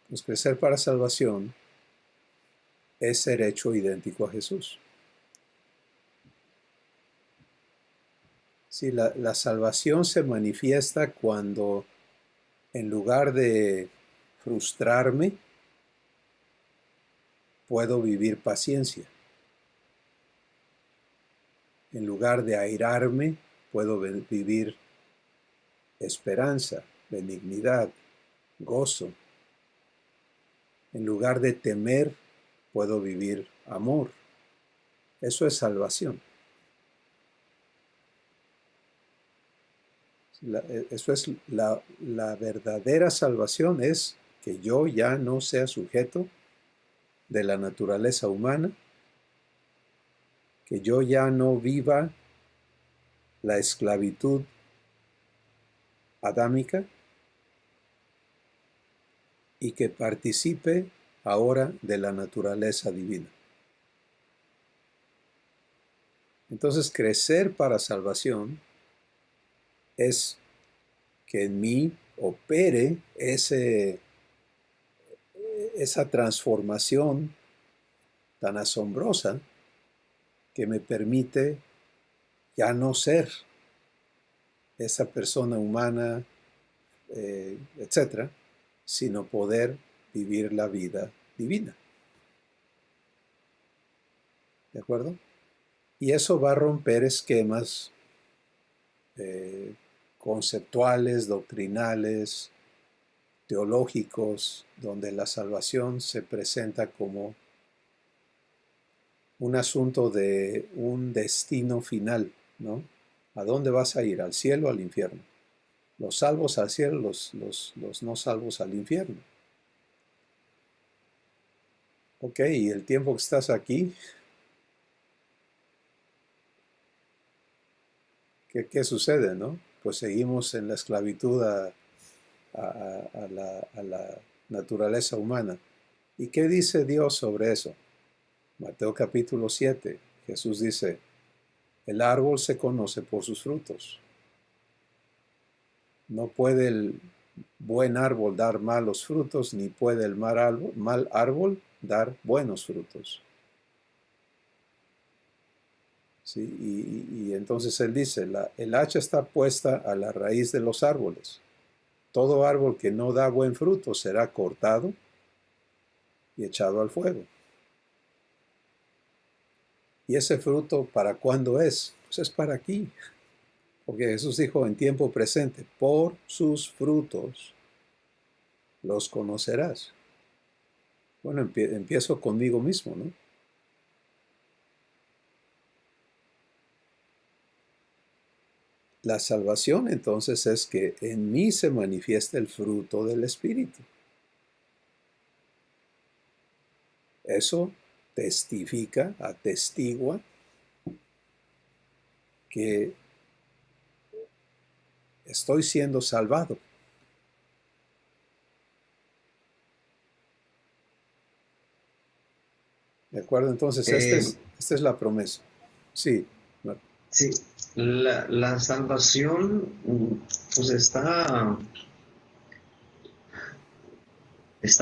Pues crecer para salvación es ser hecho idéntico a Jesús. Sí, la salvación se manifiesta cuando, en lugar de frustrarme, puedo vivir paciencia. En lugar de airarme, puedo vivir esperanza, benignidad, gozo. En lugar de temer, puedo vivir amor. Eso es salvación. Eso es la verdadera salvación, es que yo ya no sea sujeto de la naturaleza humana, que yo ya no viva la esclavitud adámica y que participe ahora de la naturaleza divina. Entonces, crecer para salvación es que en mí opere esa transformación tan asombrosa que me permite ya no ser esa persona humana, etcétera, sino poder vivir la vida divina. ¿De acuerdo? Y eso va a romper esquemas conceptuales, doctrinales, teológicos, donde la salvación se presenta como un asunto de un destino final, ¿no? ¿A dónde vas a ir? ¿Al cielo o al infierno? Los salvos al cielo, los no salvos al infierno. Ok, y el tiempo que estás aquí, ¿qué sucede, no? Pues seguimos en la esclavitud a la naturaleza humana. ¿Y qué dice Dios sobre eso? Mateo capítulo 7, Jesús dice, el árbol se conoce por sus frutos. No puede el buen árbol dar malos frutos, ni puede el mal árbol dar buenos frutos. ¿Sí? Y entonces él dice, el hacha está puesta a la raíz de los árboles. Todo árbol que no da buen fruto será cortado y echado al fuego. ¿Y ese fruto para cuándo es? Pues es para aquí. Porque Jesús dijo en tiempo presente, por sus frutos los conocerás. Bueno, empiezo conmigo mismo, ¿no? La salvación entonces es que en mí se manifiesta el fruto del Espíritu. Eso testifica, atestigua que estoy siendo salvado. ¿De acuerdo? Entonces, esta es la promesa. Sí. Sí, la salvación pues está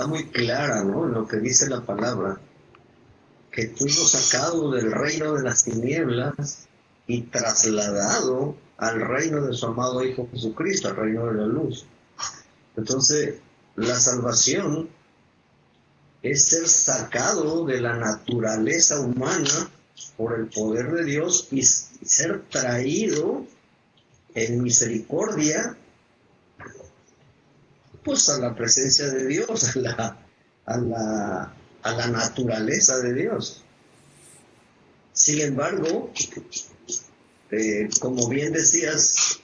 muy clara, ¿no? En lo que dice la palabra, que fuimos sacados del reino de las tinieblas y trasladado al reino de su amado Hijo Jesucristo, al reino de la luz. Entonces, la salvación es ser sacado de la naturaleza humana por el poder de Dios y ser traído en misericordia pues a la presencia de Dios, a la naturaleza de Dios. Sin embargo, como bien decías,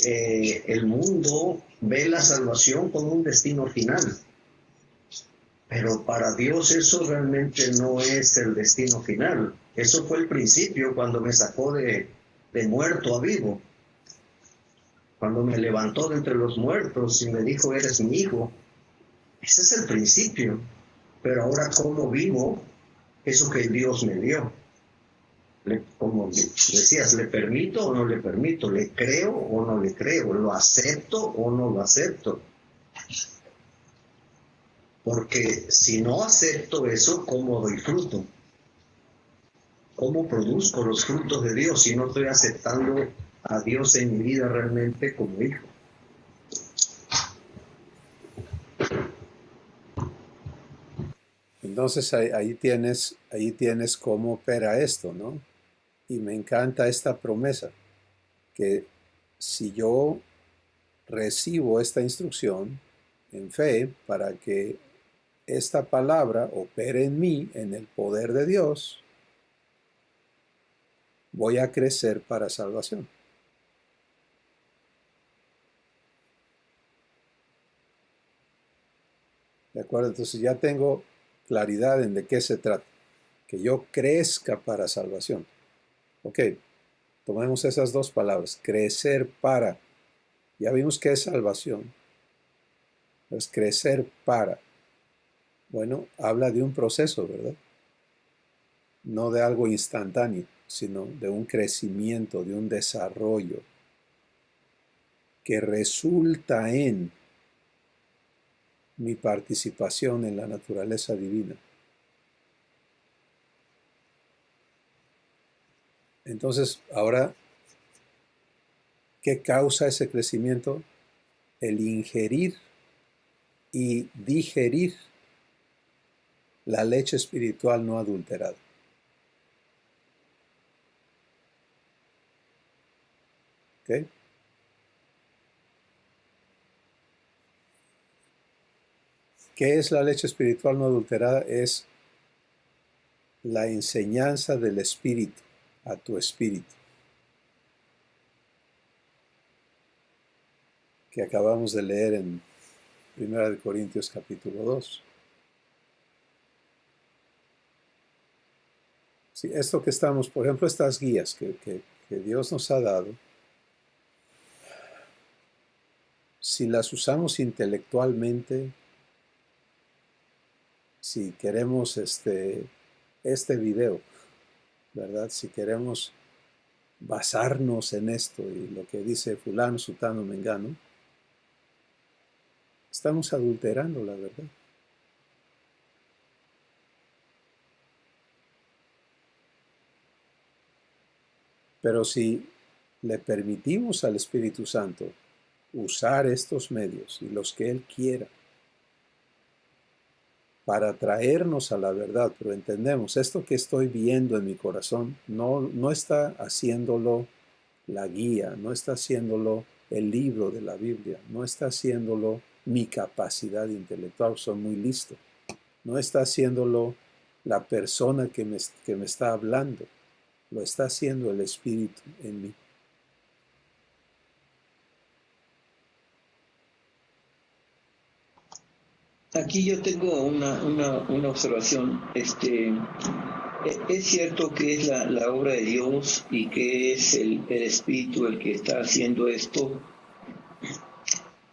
el mundo ve la salvación como un destino final. Pero para Dios eso realmente no es el destino final. Eso fue el principio cuando me sacó de muerto a vivo. Cuando me levantó de entre los muertos y me dijo, eres mi hijo. Ese es el principio. Pero ahora, ¿cómo vivo eso que Dios me dio? Como decías, ¿le permito o no le permito? ¿Le creo o no le creo? ¿Lo acepto o no lo acepto? Porque si no acepto eso, ¿cómo doy fruto? ¿Cómo produzco los frutos de Dios si no estoy aceptando a Dios en mi vida realmente como hijo? Entonces ahí tienes cómo opera esto, ¿no? Y me encanta esta promesa, que si yo recibo esta instrucción en fe para que esta palabra opere en mí, en el poder de Dios, voy a crecer para salvación. ¿De acuerdo? Entonces ya tengo claridad en de qué se trata. Que yo crezca para salvación. Ok, tomemos esas dos palabras. Crecer para. Ya vimos que es salvación. Es crecer para. Bueno, habla de un proceso, ¿verdad? No de algo instantáneo, sino de un crecimiento, de un desarrollo que resulta en mi participación en la naturaleza divina. Entonces, ahora, ¿qué causa ese crecimiento? El ingerir y digerir la leche espiritual no adulterada. ¿Ok? ¿Qué es la leche espiritual no adulterada? Es la enseñanza del Espíritu a tu espíritu, que acabamos de leer en 1 Corintios capítulo 2. Sí, esto que estamos, por ejemplo, estas guías que Dios nos ha dado, si las usamos intelectualmente, si queremos este video, ¿verdad? Si queremos basarnos en esto y lo que dice fulano, sutano, mengano, estamos adulterando la verdad. Pero si le permitimos al Espíritu Santo usar estos medios y los que Él quiera para traernos a la verdad, pero entendemos, esto que estoy viendo en mi corazón no está haciéndolo la guía, no está haciéndolo el libro de la Biblia, no está haciéndolo mi capacidad intelectual, soy muy listo, no está haciéndolo la persona que me está hablando, lo está haciendo el Espíritu en mí. aquí yo tengo una observación. Es cierto que es la obra de Dios y que es el Espíritu el que está haciendo esto.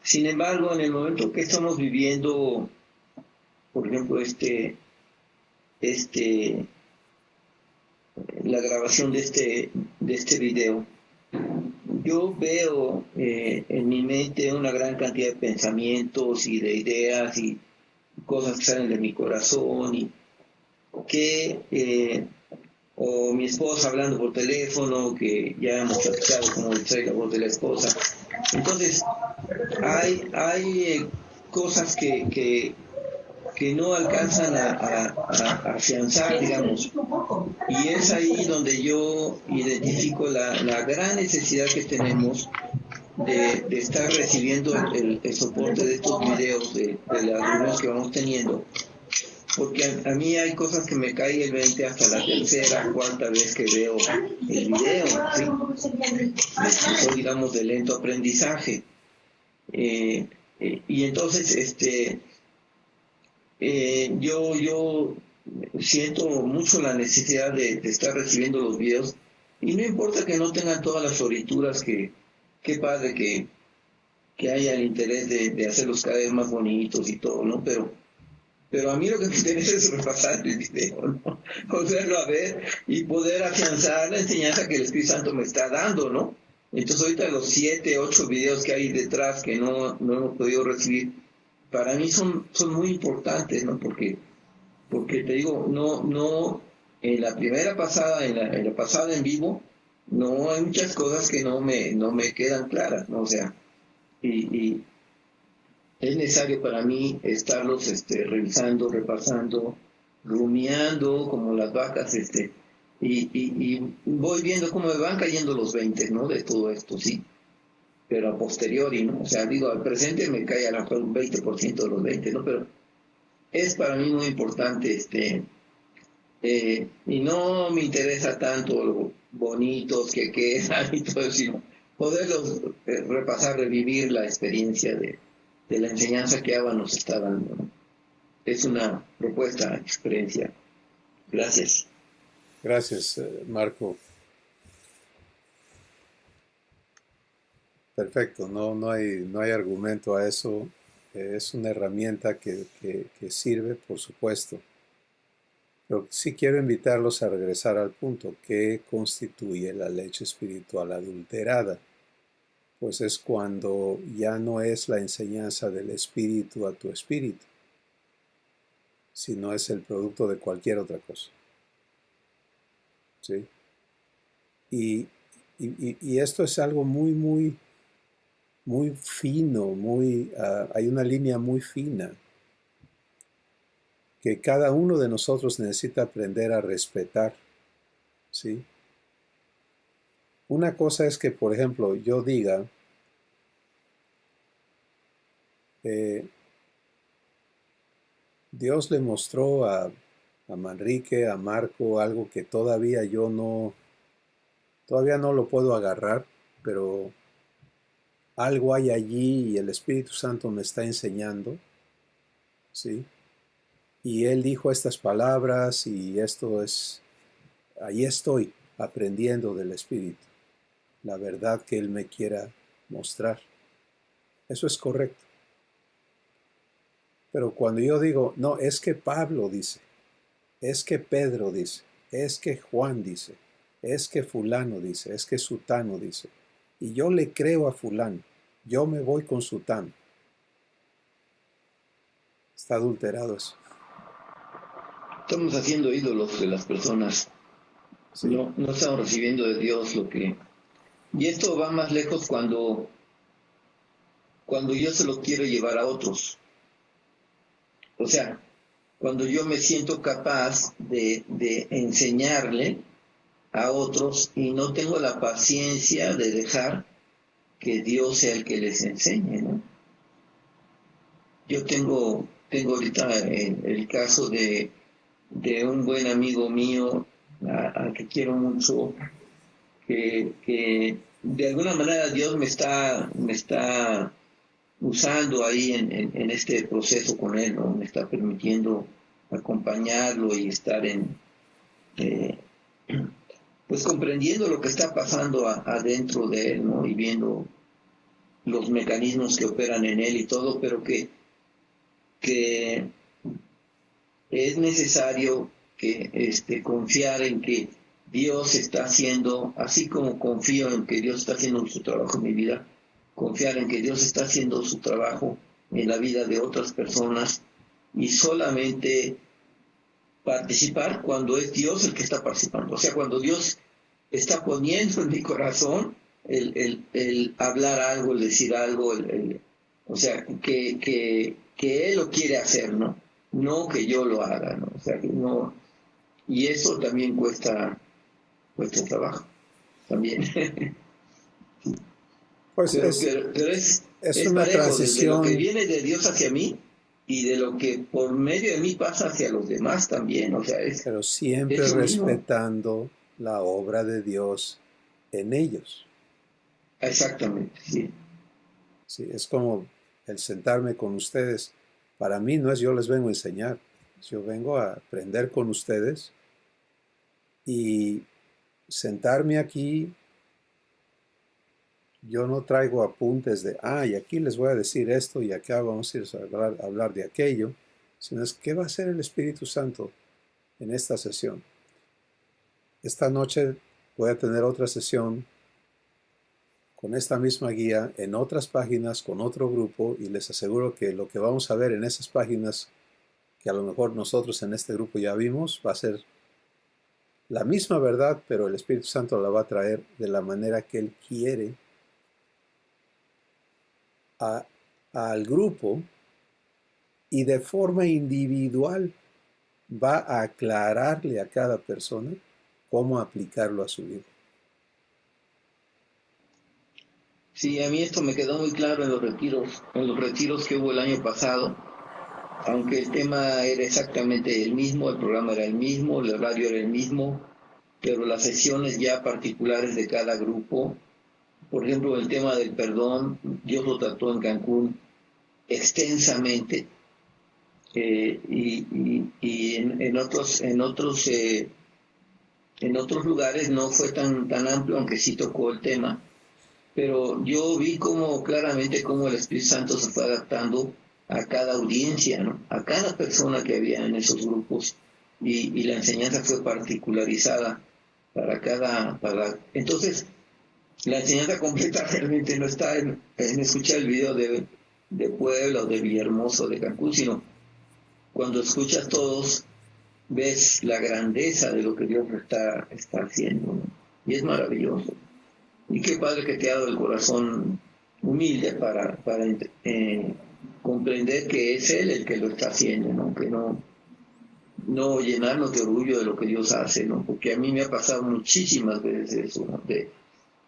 Sin embargo, en el momento que estamos viviendo, por ejemplo, la grabación de este video, yo veo en mi mente una gran cantidad de pensamientos y de ideas y cosas que salen de mi corazón y que o mi esposa hablando por teléfono, que ya hemos platicado cómo distrae la voz de la esposa. Entonces, hay cosas que no alcanzan a afianzar, digamos. Y es ahí donde yo identifico la gran necesidad que tenemos de estar recibiendo el soporte de estos videos, de las reuniones que vamos teniendo. Porque a mí hay cosas que me cae el 20 hasta la tercera, cuarta vez que veo el video, ¿sí? Eso, digamos, de lento aprendizaje. Y entonces, yo siento mucho la necesidad de estar recibiendo los videos, y no importa que no tengan todas las florituras, qué padre que haya el interés de hacerlos cada vez más bonitos y todo, ¿no? Pero a mí lo que me interesa es repasar el video, ¿no? Volverlo a ver y poder afianzar la enseñanza que el Espíritu Santo me está dando, ¿no? Entonces ahorita los 7, 8 videos que hay detrás que no hemos podido recibir, para mí son muy importantes, ¿no? Porque te digo, no en la primera pasada, en la pasada en vivo, no hay muchas cosas que no me quedan claras, ¿no? O sea, y es necesario para mí estarlos revisando, repasando, rumiando como las vacas, y voy viendo cómo me van cayendo los 20, ¿no? De todo esto, sí. Pero a posteriori, ¿no? O sea, digo, al presente me cae a lo mejor un 20% de los 20, ¿no? Pero es para mí muy importante, y no me interesa tanto lo bonitos que quedan y todo eso, sino poderlos repasar, revivir la experiencia de la enseñanza que Abba nos está dando, ¿no? Es una propuesta, experiencia. Gracias. Gracias, Marco. Perfecto, no hay argumento a eso. Es una herramienta que sirve, por supuesto. Pero sí quiero invitarlos a regresar al punto. ¿Qué constituye la leche espiritual adulterada? Pues es cuando ya no es la enseñanza del espíritu a tu espíritu, sino es el producto de cualquier otra cosa. ¿Sí? Y esto es algo muy fino, hay una línea muy fina que cada uno de nosotros necesita aprender a respetar. ¿Sí? Una cosa es que, por ejemplo, yo diga, Dios le mostró a Manrique, a Marco, algo que todavía no lo puedo agarrar, pero algo hay allí y el Espíritu Santo me está enseñando, ¿sí? Y Él dijo estas palabras y ahí estoy aprendiendo del Espíritu, la verdad que Él me quiera mostrar. Eso es correcto. Pero cuando yo digo, no, es que Pablo dice, es que Pedro dice, es que Juan dice, es que fulano dice, es que sutano dice, y yo le creo a fulano, yo me voy con sutano. Está adulterado eso. Estamos haciendo ídolos de las personas. Sí. No estamos recibiendo de Dios lo que... Y esto va más lejos cuando yo se lo quiero llevar a otros. O sea, cuando yo me siento capaz de enseñarle a otros y no tengo la paciencia de dejar que Dios sea el que les enseñe, ¿no? Yo tengo ahorita el caso de un buen amigo mío, al que quiero mucho, que de alguna manera Dios me está usando ahí en este proceso con él, ¿no? Me está permitiendo acompañarlo y estar pues comprendiendo lo que está pasando adentro de él, ¿no? Y viendo los mecanismos que operan en él y todo, pero que es necesario que confiar en que Dios está haciendo, así como confío en que Dios está haciendo su trabajo en mi vida, confiar en que Dios está haciendo su trabajo en la vida de otras personas y solamente participar cuando es Dios el que está participando. O sea, cuando Dios está poniendo en mi corazón el hablar algo, el decir algo, o sea, que Él lo quiere hacer, ¿no? No que yo lo haga, ¿no? O sea, que no. Y eso también cuesta trabajo, también. Pues pero es una parejo, desde lo que transición, viene de Dios hacia mí y de lo que por medio de mí pasa hacia los demás también, o sea, pero es siempre lo mismo. respetando la obra de Dios en ellos. Exactamente, sí. Sí, es como el sentarme con ustedes. Para mí no es yo les vengo a enseñar, yo vengo a aprender con ustedes y sentarme aquí. Yo no traigo apuntes de, y aquí les voy a decir esto y acá vamos a ir a hablar de aquello, sino es qué va a hacer el Espíritu Santo en esta sesión. Esta noche voy a tener otra sesión con esta misma guía en otras páginas con otro grupo y les aseguro que lo que vamos a ver en esas páginas que a lo mejor nosotros en este grupo ya vimos va a ser la misma verdad, pero el Espíritu Santo la va a traer de la manera que Él quiere al grupo y de forma individual va a aclararle a cada persona cómo aplicarlo a su vida. Sí, a mí esto me quedó muy claro en los retiros que hubo el año pasado, aunque el tema era exactamente el mismo, el programa era el mismo, el horario era el mismo, pero las sesiones ya particulares de cada grupo, por ejemplo, el tema del perdón, Dios lo trató en Cancún extensamente, y en otros lugares no fue tan amplio, aunque sí tocó el tema. Pero yo vi claramente cómo el Espíritu Santo se fue adaptando a cada audiencia, ¿no? A cada persona que había en esos grupos, y la enseñanza fue particularizada entonces la enseñanza completa realmente no está en escuchar el video de Puebla o de Villahermosa o de Cancún, sino cuando escuchas todos ves la grandeza de lo que Dios está haciendo, ¿no? Y es maravilloso. Y qué padre que te ha dado el corazón humilde para comprender que es Él el que lo está haciendo, ¿no? Que no llenarnos de orgullo de lo que Dios hace, ¿no? Porque a mí me ha pasado muchísimas veces eso, ¿no? De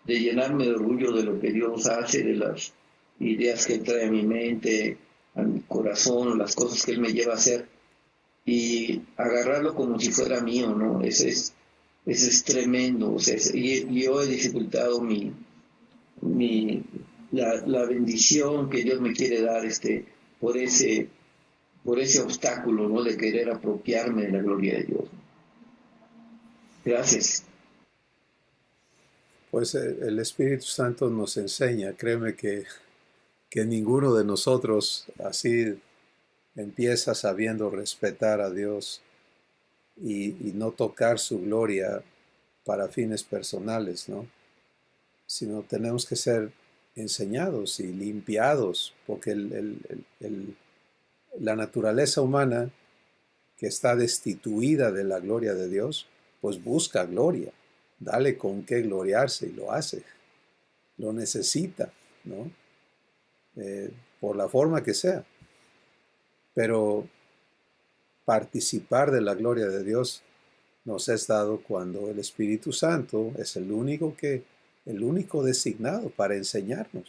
llenarme de orgullo de lo que Dios hace, de las ideas que Él trae a mi mente, a mi corazón, las cosas que Él me lleva a hacer, y agarrarlo como si fuera mío, ¿no? Eso es tremendo. O sea, y yo he dificultado la bendición que Dios me quiere dar por ese obstáculo, ¿no? De querer apropiarme de la gloria de Dios. Gracias. Pues el Espíritu Santo nos enseña, créeme que ninguno de nosotros así empieza sabiendo respetar a Dios y no tocar su gloria para fines personales, ¿no? Sino tenemos que ser enseñados y limpiados, porque la naturaleza humana que está destituida de la gloria de Dios, pues busca gloria, dale con qué gloriarse y lo hace, lo necesita, ¿no? Por la forma que sea. Pero participar de la gloria de Dios nos es dado cuando el Espíritu Santo es el único designado para enseñarnos,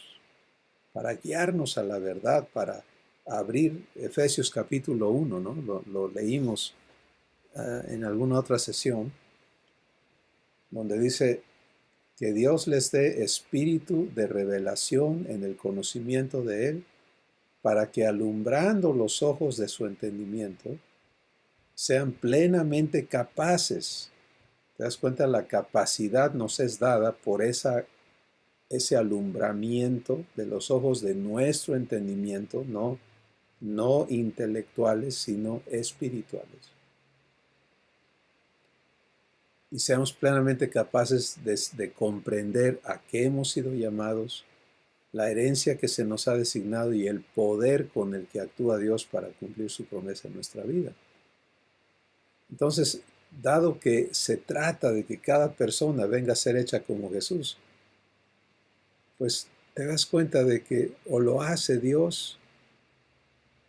para guiarnos a la verdad, para abrir Efesios capítulo 1, ¿no? Lo leímos en alguna otra sesión, donde dice que Dios les dé espíritu de revelación en el conocimiento de Él para que alumbrando los ojos de su entendimiento, sean plenamente capaces. ¿Te das cuenta? La capacidad nos es dada por ese alumbramiento de los ojos de nuestro entendimiento, no intelectuales, sino espirituales. Y seamos plenamente capaces de comprender a qué hemos sido llamados, la herencia que se nos ha designado y el poder con el que actúa Dios para cumplir su promesa en nuestra vida. Entonces, dado que se trata de que cada persona venga a ser hecha como Jesús, pues te das cuenta de que o lo hace Dios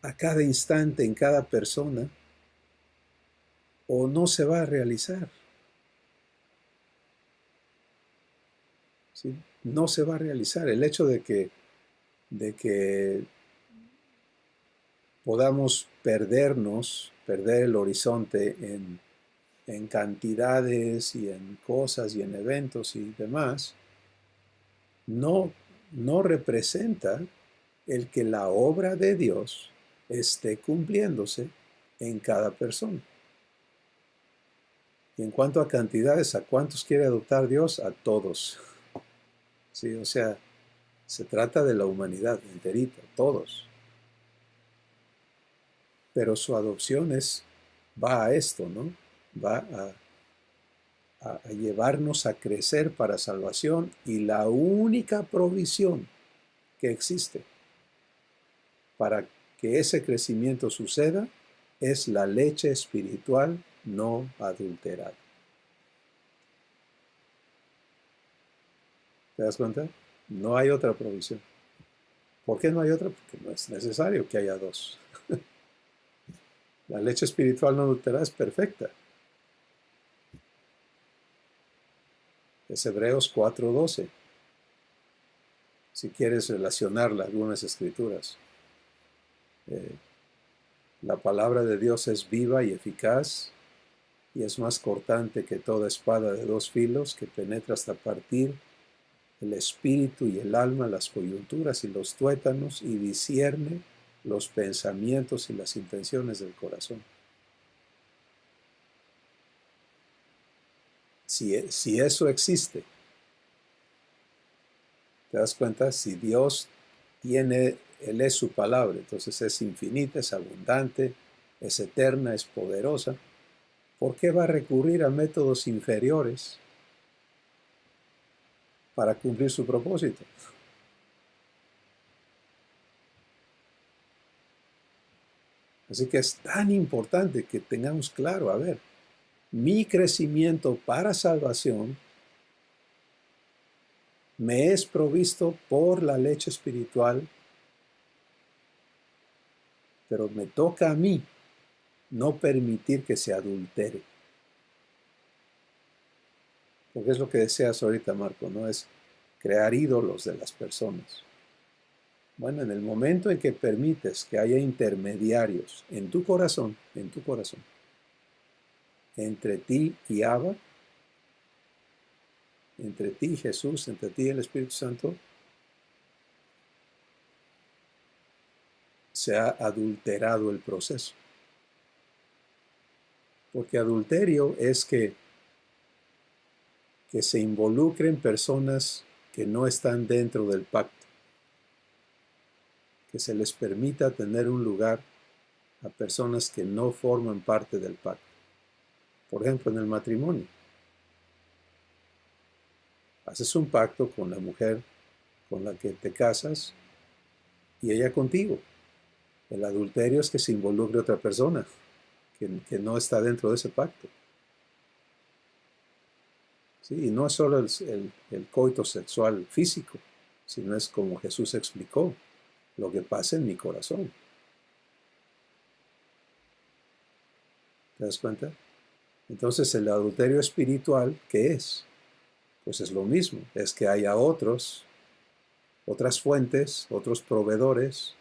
a cada instante en cada persona, o no se va a realizar. ¿Sí? No se va a realizar. El hecho de que podamos perder el horizonte en cantidades y en cosas y en eventos y demás, no representa el que la obra de Dios esté cumpliéndose en cada persona. Y en cuanto a cantidades, ¿a cuántos quiere adoptar Dios? A todos. Sí, o sea, se trata de la humanidad enterita, todos. Pero su adopción va a esto, ¿no? Va a llevarnos a crecer para salvación, y la única provisión que existe para que ese crecimiento suceda es la leche espiritual no adulterada. ¿Te das cuenta? No hay otra provisión. ¿Por qué no hay otra? Porque no es necesario que haya dos. La leche espiritual no adulterada es perfecta. Es Hebreos 4:12. Si quieres relacionarla a algunas escrituras. La palabra de Dios es viva y eficaz, y es más cortante que toda espada de dos filos, que penetra hasta partir el espíritu y el alma, las coyunturas y los tuétanos, y discierne los pensamientos y las intenciones del corazón. Si eso existe, ¿te das cuenta? Si Dios tiene, Él es su palabra, entonces es infinita, es abundante, es eterna, es poderosa, ¿por qué va a recurrir a métodos inferiores para cumplir su propósito? Así que es tan importante que tengamos claro, a ver, mi crecimiento para salvación me es provisto por la leche espiritual, pero me toca a mí no permitir que se adultere. Porque es lo que deseas ahorita, Marco, ¿no? Es crear ídolos de las personas. Bueno, en el momento en que permites que haya intermediarios en tu corazón, entre ti y Abba, entre ti y Jesús, entre ti y el Espíritu Santo, se ha adulterado el proceso. Porque adulterio es que se involucren personas que no están dentro del pacto, que se les permita tener un lugar a personas que no forman parte del pacto. Por ejemplo, en el matrimonio. Haces un pacto con la mujer con la que te casas y ella contigo. El adulterio es que se involucre otra persona que no está dentro de ese pacto. Sí, y no es solo el coito sexual físico, sino es como Jesús explicó, lo que pasa en mi corazón. ¿Te das cuenta? Entonces el adulterio espiritual, ¿qué es? Pues es lo mismo, es que haya otras fuentes, otros proveedores,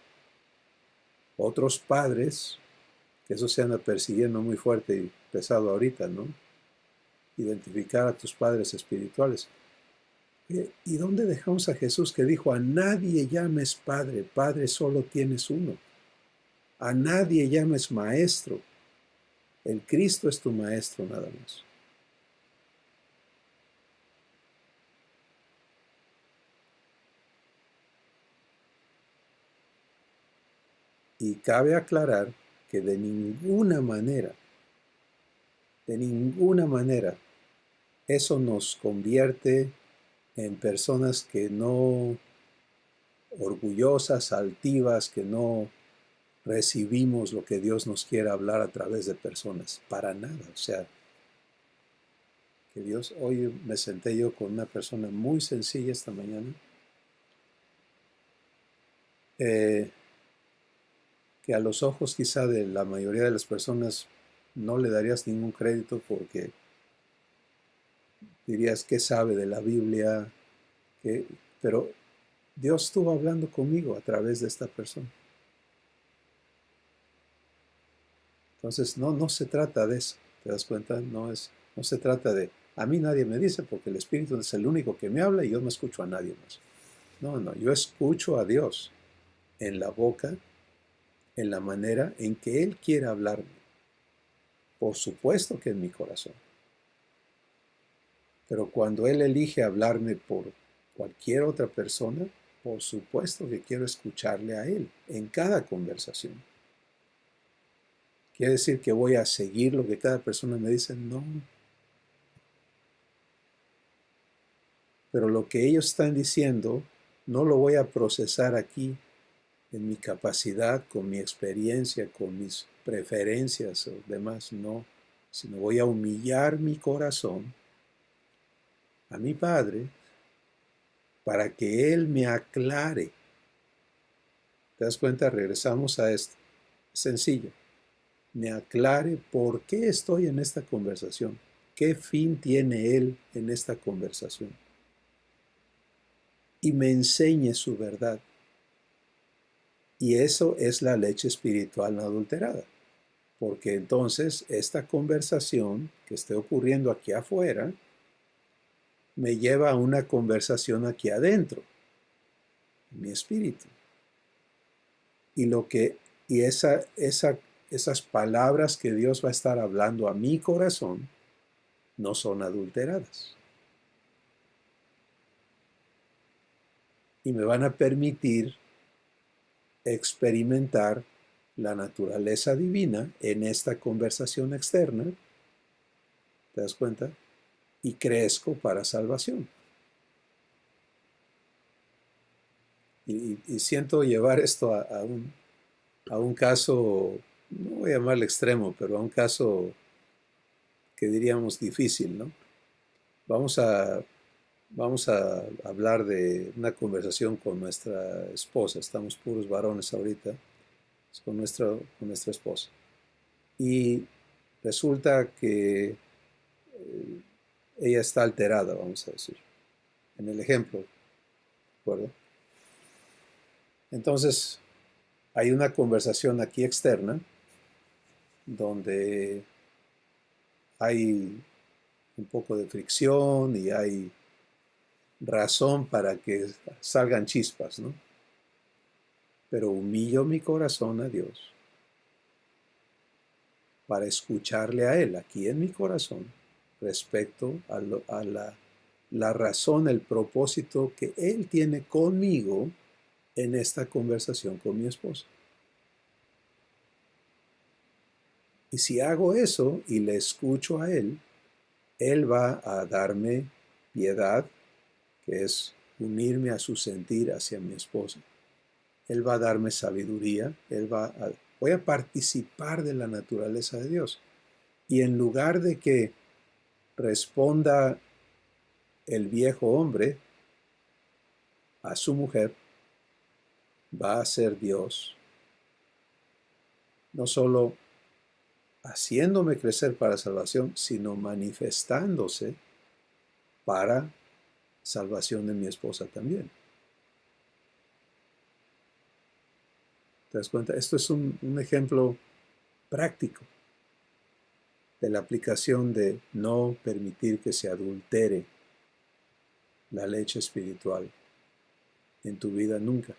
otros padres, que eso se anda persiguiendo muy fuerte y pesado ahorita, ¿no? Identificar a tus padres espirituales. ¿Y dónde dejamos a Jesús que dijo, a nadie llames Padre, Padre solo tienes uno? A nadie llames Maestro, el Cristo es tu Maestro nada más. Y cabe aclarar que de ninguna manera, eso nos convierte en personas que no, orgullosas, altivas, que no recibimos lo que Dios nos quiere hablar a través de personas, para nada. O sea, que Dios, hoy me senté yo con una persona muy sencilla esta mañana, que a los ojos quizá de la mayoría de las personas no le darías ningún crédito porque dirías que sabe de la Biblia, pero Dios estuvo hablando conmigo a través de esta persona. Entonces no se trata de eso, ¿te das cuenta? No se trata de, a mí nadie me dice porque el Espíritu es el único que me habla y yo no escucho a nadie más. No, yo escucho a Dios en la boca, en la manera en que Él quiere hablarme. Por supuesto que en mi corazón. Pero cuando Él elige hablarme por cualquier otra persona, por supuesto que quiero escucharle a Él en cada conversación. ¿Quiere decir que voy a seguir lo que cada persona me dice? No. Pero lo que ellos están diciendo, no lo voy a procesar aquí en mi capacidad, con mi experiencia, con mis preferencias o demás, no. Sino voy a humillar mi corazón a mi Padre para que Él me aclare. ¿Te das cuenta? Regresamos a esto. Sencillo. Me aclare por qué estoy en esta conversación. ¿Qué fin tiene Él en esta conversación? Y me enseñe su verdad. Y eso es la leche espiritual no adulterada. Porque entonces esta conversación que esté ocurriendo aquí afuera me lleva a una conversación aquí adentro, en mi espíritu. Y esas palabras que Dios va a estar hablando a mi corazón no son adulteradas. Y me van a permitir experimentar la naturaleza divina en esta conversación externa. ¿Te das cuenta? Y crezco para salvación. Y siento llevar esto a un caso, no voy a llamarle extremo, pero a un caso que diríamos difícil, ¿no? Vamos a hablar de una conversación con nuestra esposa. Estamos puros varones ahorita. Es con nuestra esposa. Y resulta que ella está alterada, vamos a decir. En el ejemplo, ¿de acuerdo? Entonces, hay una conversación aquí externa donde hay un poco de fricción y hay razón para que salgan chispas, ¿no? Pero humillo mi corazón a Dios para escucharle a Él aquí en mi corazón respecto a la razón, el propósito que Él tiene conmigo en esta conversación con mi esposa. Y si hago eso y le escucho a Él, Él va a darme piedad, que es unirme a su sentir hacia mi esposa. Él va a darme sabiduría, voy a participar de la naturaleza de Dios. Y en lugar de que responda el viejo hombre a su mujer, va a ser Dios, no solo haciéndome crecer para salvación, sino manifestándose para salvación de mi esposa también. ¿Te das cuenta? Esto es un ejemplo práctico de la aplicación de no permitir que se adultere la leche espiritual en tu vida nunca.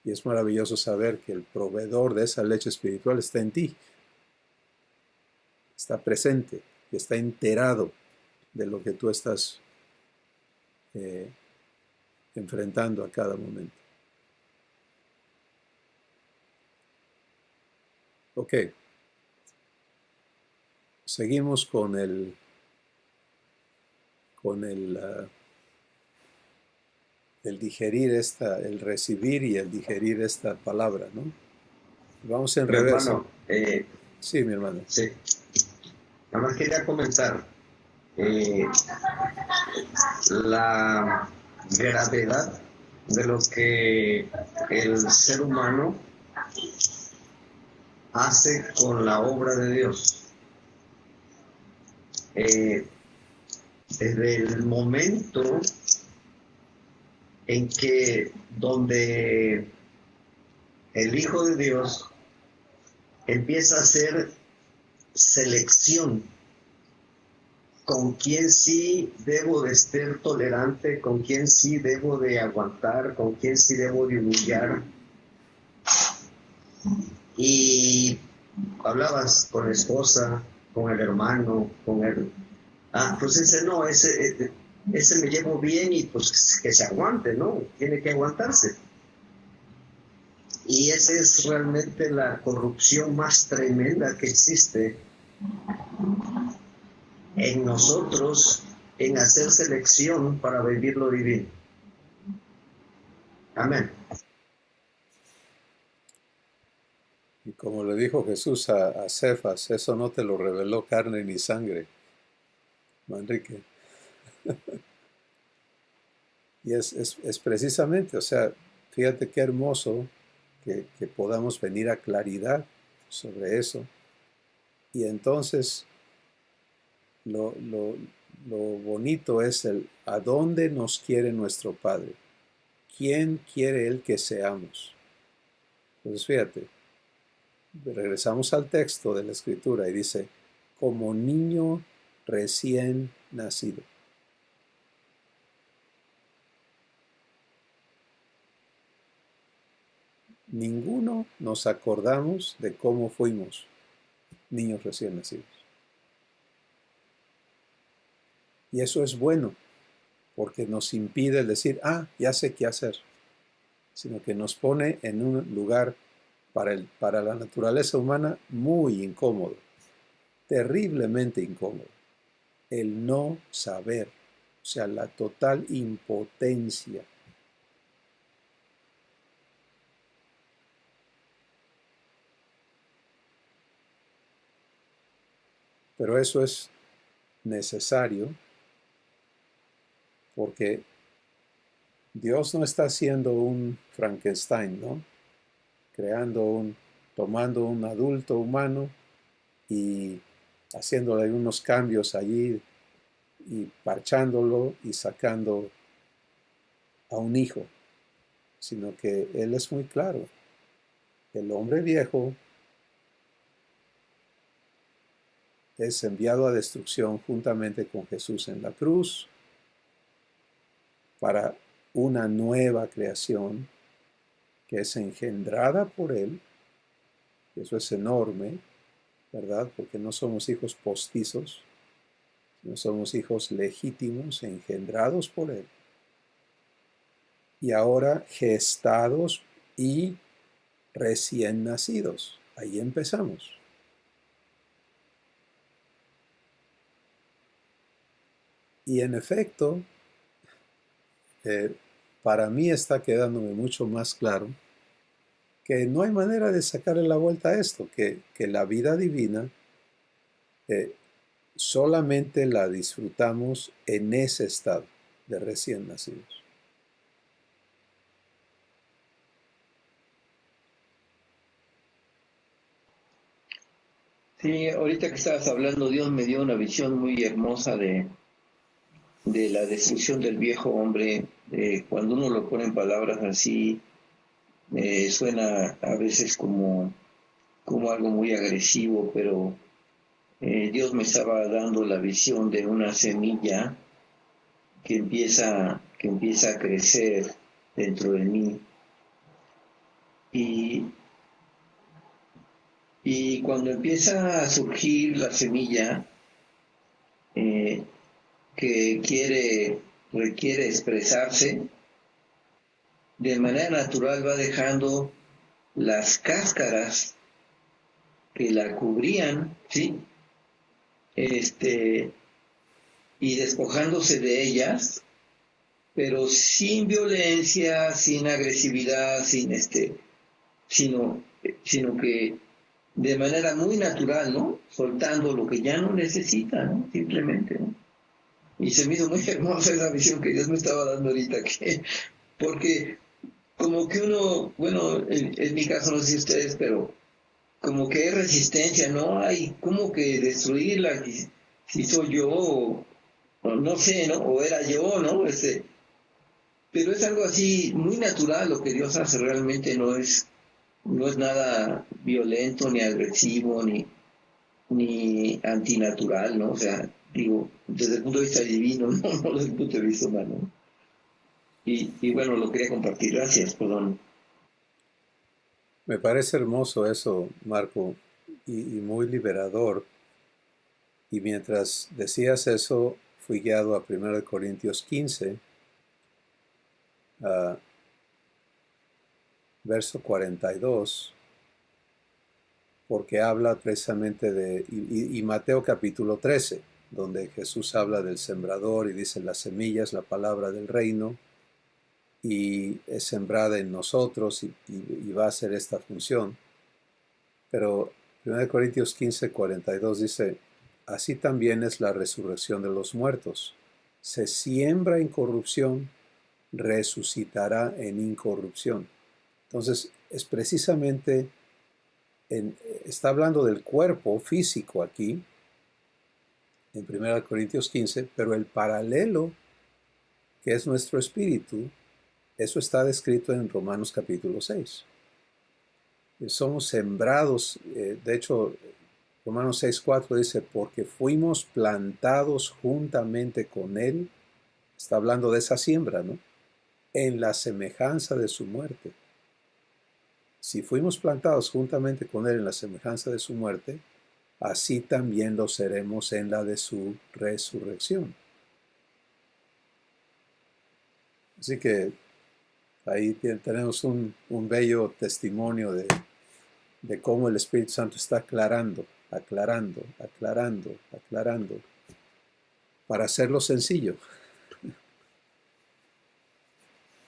Y es maravilloso saber que el proveedor de esa leche espiritual está en ti. Está presente y está enterado de lo que tú estás enfrentando a cada momento. Ok. Seguimos con el digerir el recibir y el digerir esta palabra, ¿no? Vamos en Mi reverso. hermano, Sí, mi hermano. sí, nada más quería comentar la gravedad de lo que el ser humano hace con la obra de Dios. Desde el momento en que donde el Hijo de Dios empieza a hacer selección con quién sí debo de ser tolerante, con quién sí debo de aguantar, con quién sí debo de humillar. Y hablabas con la esposa, con el hermano, con el... pues ese no, ese me llevo bien y pues que se aguante, ¿no? Tiene que aguantarse. Y esa es realmente la corrupción más tremenda que existe en nosotros, en hacer selección para vivir lo divino. Amén. Y como le dijo Jesús a Cefas, eso no te lo reveló carne ni sangre, Manrique. Y es precisamente, o sea, fíjate qué hermoso que podamos venir a claridad sobre eso. Y entonces lo bonito es a dónde nos quiere nuestro Padre. ¿Quién quiere Él que seamos? Entonces fíjate, regresamos al texto de la Escritura y dice, como niño recién nacido. Ninguno nos acordamos de cómo fuimos niños recién nacidos. Y eso es bueno, porque nos impide decir, ya sé qué hacer, sino que nos pone en un lugar para la naturaleza humana muy incómodo, terriblemente incómodo, el no saber, o sea, la total impotencia. Pero eso es necesario porque Dios no está haciendo un Frankenstein, ¿no? Tomando un adulto humano y haciéndole unos cambios allí y parchándolo y sacando a un hijo, sino que Él es muy claro. El hombre viejo es enviado a destrucción juntamente con Jesús en la cruz para una nueva creación que es engendrada por Él. Eso es enorme, ¿verdad? Porque no somos hijos postizos, no somos hijos legítimos, engendrados por Él. Y ahora gestados y recién nacidos. Ahí empezamos. Y en efecto, para mí está quedándome mucho más claro que no hay manera de sacarle la vuelta a esto, que la vida divina solamente la disfrutamos en ese estado de recién nacidos. Sí, ahorita que estabas hablando, Dios me dio una visión muy hermosa de la destrucción del viejo hombre. Cuando uno lo pone en palabras así, suena a veces como algo muy agresivo, pero Dios me estaba dando la visión de una semilla que empieza a crecer dentro de mí. Y cuando empieza a surgir la semilla eh, que requiere expresarse, de manera natural va dejando las cáscaras que la cubrían, ¿sí? Y despojándose de ellas, pero sin violencia, sin agresividad, sino que de manera muy natural, ¿no? Soltando lo que ya no necesita, ¿no? Simplemente, ¿no? Y se me hizo muy hermosa esa visión que Dios me estaba dando ahorita, porque como que uno, bueno, en mi caso no sé si ustedes, pero como que hay resistencia, ¿no? Hay como que destruirla, si soy yo, o no sé, ¿no? O era yo, ¿no? Pero es algo así muy natural lo que Dios hace, realmente no es nada violento, ni agresivo, ni antinatural, ¿no? O sea, digo, desde el punto de vista divino, no desde el punto de vista humano, ¿no? Y bueno, lo quería compartir. Gracias, perdón. Me parece hermoso eso, Marco, y muy liberador. Y mientras decías eso, fui guiado a 1 Corintios 15, verso 42, porque habla precisamente y Mateo capítulo 13, donde Jesús habla del sembrador y dice la semilla es la palabra del reino y es sembrada en nosotros y va a hacer esta función. Pero 1 Corintios 15, 42 dice, así también es la resurrección de los muertos. Se siembra en corrupción, resucitará en incorrupción. Entonces, es precisamente, está hablando del cuerpo físico aquí, en 1 Corintios 15, pero el paralelo, que es nuestro espíritu, eso está descrito en Romanos capítulo 6. Somos sembrados, de hecho, Romanos 6:4 dice, porque fuimos plantados juntamente con Él, está hablando de esa siembra, ¿no? En la semejanza de su muerte. Si fuimos plantados juntamente con Él en la semejanza de su muerte, así también lo seremos en la de su resurrección. Así que ahí tenemos un bello testimonio de cómo el Espíritu Santo está aclarando, para hacerlo sencillo.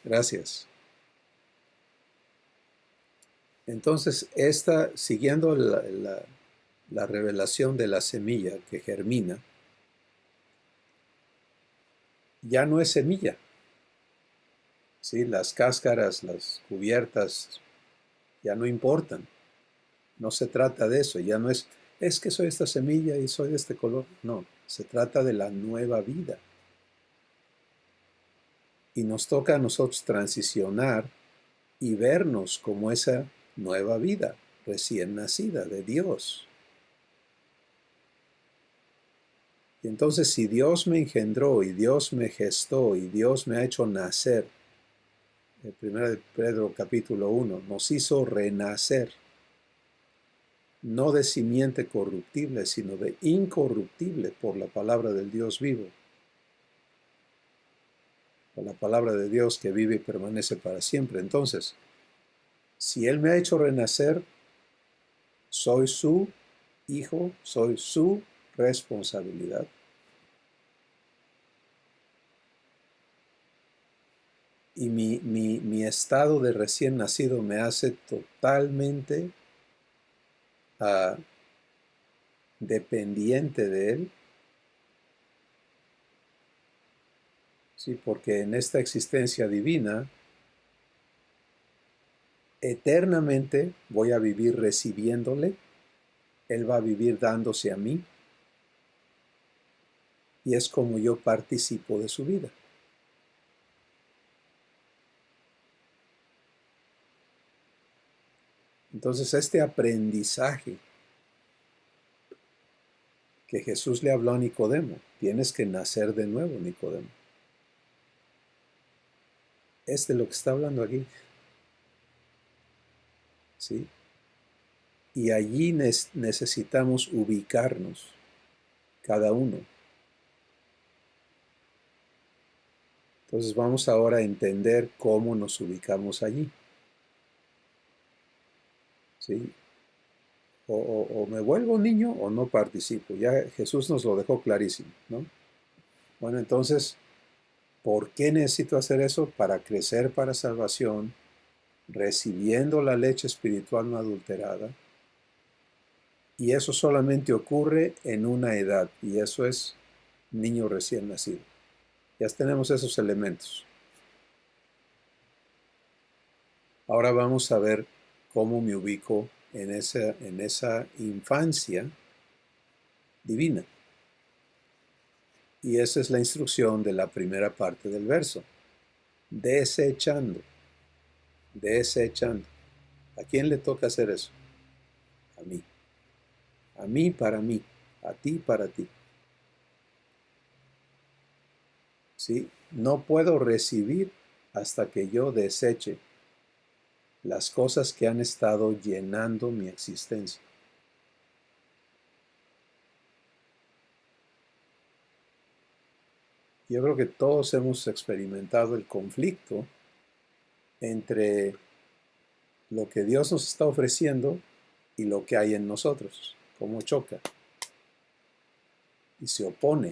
Gracias. Entonces, siguiendo la revelación de la semilla que germina, ya no es semilla. ¿Sí? Las cáscaras, las cubiertas, ya no importan. No se trata de eso. Ya no es que soy esta semilla y soy de este color. No, se trata de la nueva vida. Y nos toca a nosotros transicionar y vernos como esa nueva vida recién nacida de Dios. Y entonces si Dios me engendró y Dios me gestó y Dios me ha hecho nacer, el 1 Pedro capítulo 1, nos hizo renacer, no de simiente corruptible, sino de incorruptible por la palabra del Dios vivo. Por la palabra de Dios que vive y permanece para siempre. Entonces, si Él me ha hecho renacer, soy su hijo, soy su responsabilidad. Y mi estado de recién nacido me hace totalmente dependiente de Él. Sí, porque en esta existencia divina, eternamente voy a vivir recibiéndole, Él va a vivir dándose a mí, y es como yo participo de su vida. Entonces este aprendizaje que Jesús le habló a Nicodemo. Tienes que nacer de nuevo, Nicodemo. Es de lo que está hablando aquí. ¿Sí? Y allí necesitamos ubicarnos, cada uno. Entonces vamos ahora a entender cómo nos ubicamos allí. ¿Sí? O me vuelvo niño o no participo. Ya Jesús nos lo dejó clarísimo, ¿no? Bueno, entonces, ¿por qué necesito hacer eso? Para crecer para salvación, recibiendo la leche espiritual no adulterada. Y eso solamente ocurre en una edad, y eso es niño recién nacido. Ya tenemos esos elementos. Ahora vamos a ver cómo me ubico en esa infancia divina. Y esa es la instrucción de la primera parte del verso. Desechando. Desechando. ¿A quién le toca hacer eso? A mí. A mí para mí. A ti para ti. ¿Sí? No puedo recibir hasta que yo deseche las cosas que han estado llenando mi existencia. Yo creo que todos hemos experimentado el conflicto entre lo que Dios nos está ofreciendo y lo que hay en nosotros, cómo choca y se opone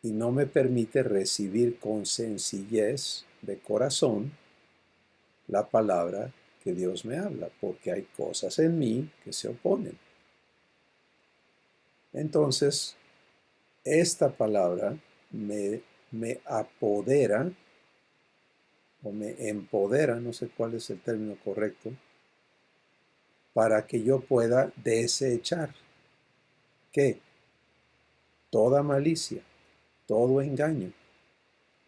y no me permite recibir con sencillez de corazón la palabra que Dios me habla, porque hay cosas en mí que se oponen. Entonces, esta palabra me apodera o me empodera, no sé cuál es el término correcto, para que yo pueda desechar ¿qué? Toda malicia, todo engaño,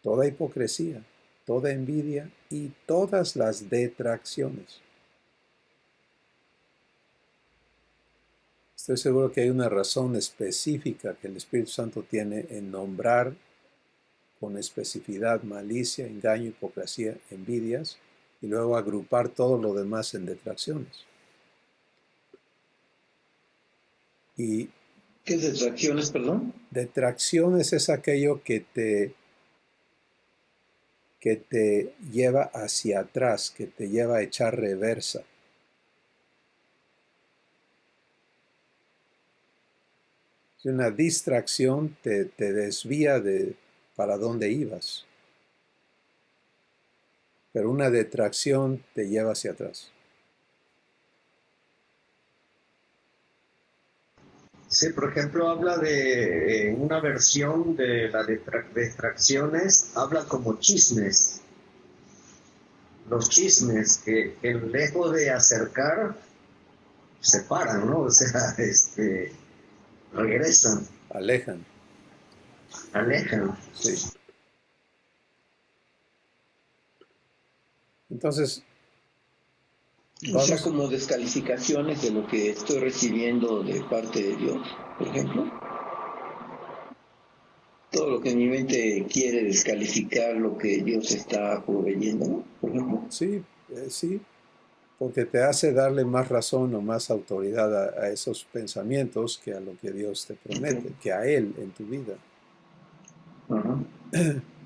toda hipocresía, toda envidia y todas las detracciones. Estoy seguro que hay una razón específica que el Espíritu Santo tiene en nombrar con especificidad malicia, engaño, hipocresía, envidias, y luego agrupar todo lo demás en detracciones. Y ¿Qué es detracciones, perdón? detracciones es aquello que te lleva hacia atrás, que te lleva a echar reversa. Una distracción te desvía de para dónde ibas, pero una detracción te lleva hacia atrás. Sí, por ejemplo, habla de una versión de las distracciones, habla como chismes. Los chismes que lejos de acercar, separan, ¿no? O sea, regresan, Alejan. alejan. Sí. Entonces, O sea, como descalificaciones de lo que estoy recibiendo de parte de Dios, por ejemplo. Todo lo que mi mente quiere descalificar lo que Dios está proveyendo, ¿no? Por ejemplo. sí, sí, porque te hace darle más razón o más autoridad a esos pensamientos que a lo que Dios te promete, Okay. que a Él en tu vida. Ajá.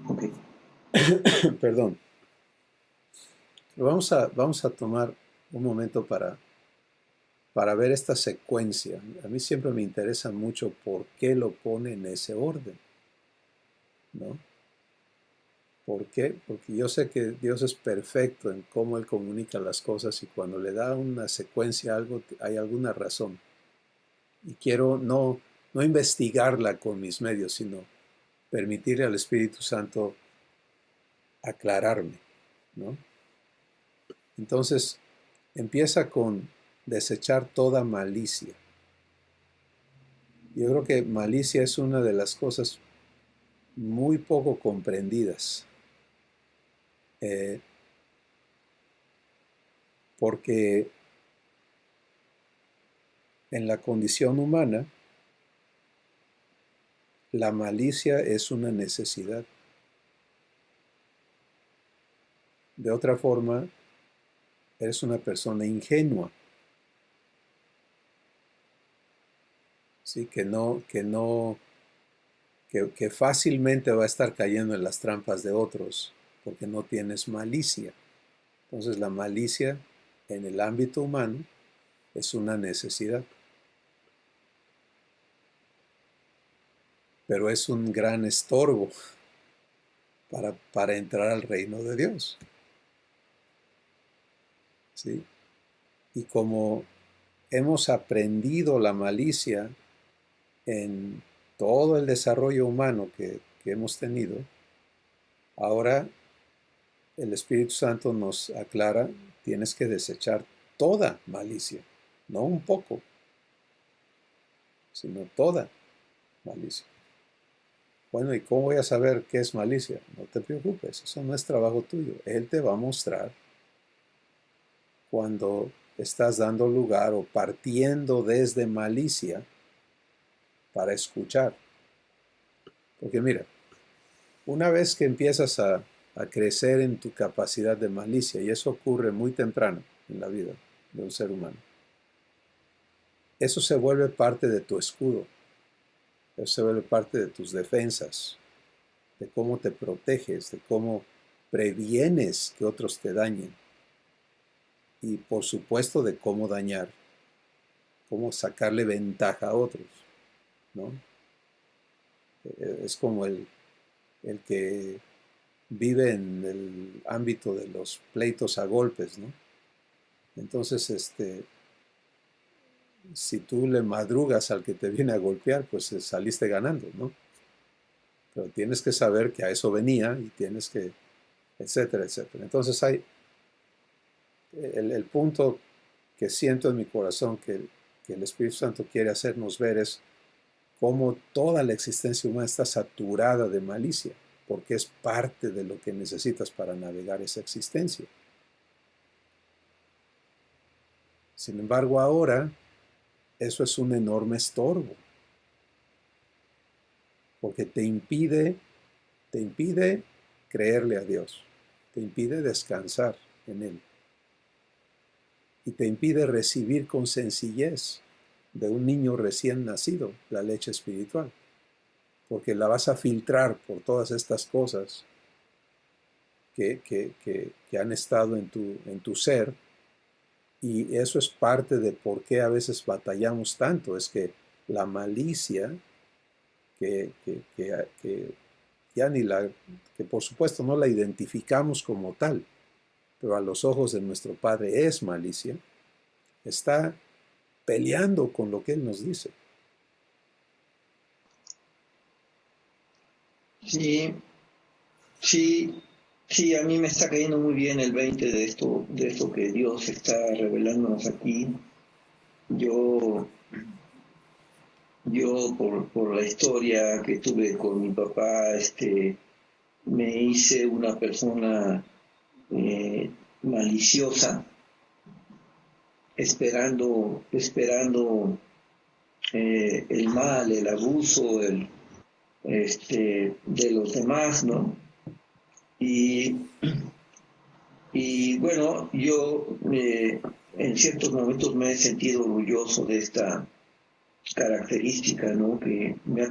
Okay. Perdón. Vamos a tomar un momento para ver esta secuencia. A mí siempre me interesa mucho por qué lo pone en ese orden, ¿no? ¿Por qué? Porque yo sé que Dios es perfecto en cómo Él comunica las cosas y cuando le da una secuencia a algo, hay alguna razón. Y quiero no investigarla con mis medios, sino permitirle al Espíritu Santo aclararme, ¿no? Entonces, empieza con desechar toda malicia. Yo creo que malicia es una de las cosas muy poco comprendidas. Porque en la condición humana la malicia es una necesidad. De otra forma, eres una persona ingenua, ¿sí? Que fácilmente va a estar cayendo en las trampas de otros porque no tienes malicia. Entonces la malicia en el ámbito humano es una necesidad, pero es un gran estorbo para entrar al reino de Dios, ¿sí? Y como hemos aprendido la malicia en todo el desarrollo humano que hemos tenido, ahora el Espíritu Santo nos aclara, tienes que desechar toda malicia, no un poco, sino toda malicia. Bueno, ¿y cómo voy a saber qué es malicia? No te preocupes, eso no es trabajo tuyo. Él te va a mostrar cuando estás dando lugar o partiendo desde malicia para escuchar. Porque mira, una vez que empiezas a crecer en tu capacidad de malicia, y eso ocurre muy temprano en la vida de un ser humano, eso se vuelve parte de tu escudo, eso se vuelve parte de tus defensas, de cómo te proteges, de cómo previenes que otros te dañen, y por supuesto de cómo dañar, cómo sacarle ventaja a otros, ¿no? Es como el que vive en el ámbito de los pleitos a golpes, ¿no? Entonces, si tú le madrugas al que te viene a golpear, pues saliste ganando, ¿no? Pero tienes que saber que a eso venía y tienes que, etcétera, etcétera. Entonces el punto que siento en mi corazón que el Espíritu Santo quiere hacernos ver es cómo toda la existencia humana está saturada de malicia, porque es parte de lo que necesitas para navegar esa existencia. Sin embargo, ahora eso es un enorme estorbo, porque te impide creerle a Dios, te impide descansar en Él y te impide recibir con sencillez de un niño recién nacido la leche espiritual, porque la vas a filtrar por todas estas cosas que han estado en tu ser, y eso es parte de por qué a veces batallamos tanto, es que la malicia, que ya que por supuesto no la identificamos como tal, pero a los ojos de nuestro Padre es malicia, está peleando con lo que Él nos dice. Sí, sí, a mí me está cayendo muy bien el 20 de esto que Dios está revelándonos aquí. Yo por la historia que tuve con mi papá, me hice una persona maliciosa, esperando el mal, el abuso, de los demás, ¿no? Y bueno, yo en ciertos momentos me he sentido orgulloso de esta característica, ¿no? Que me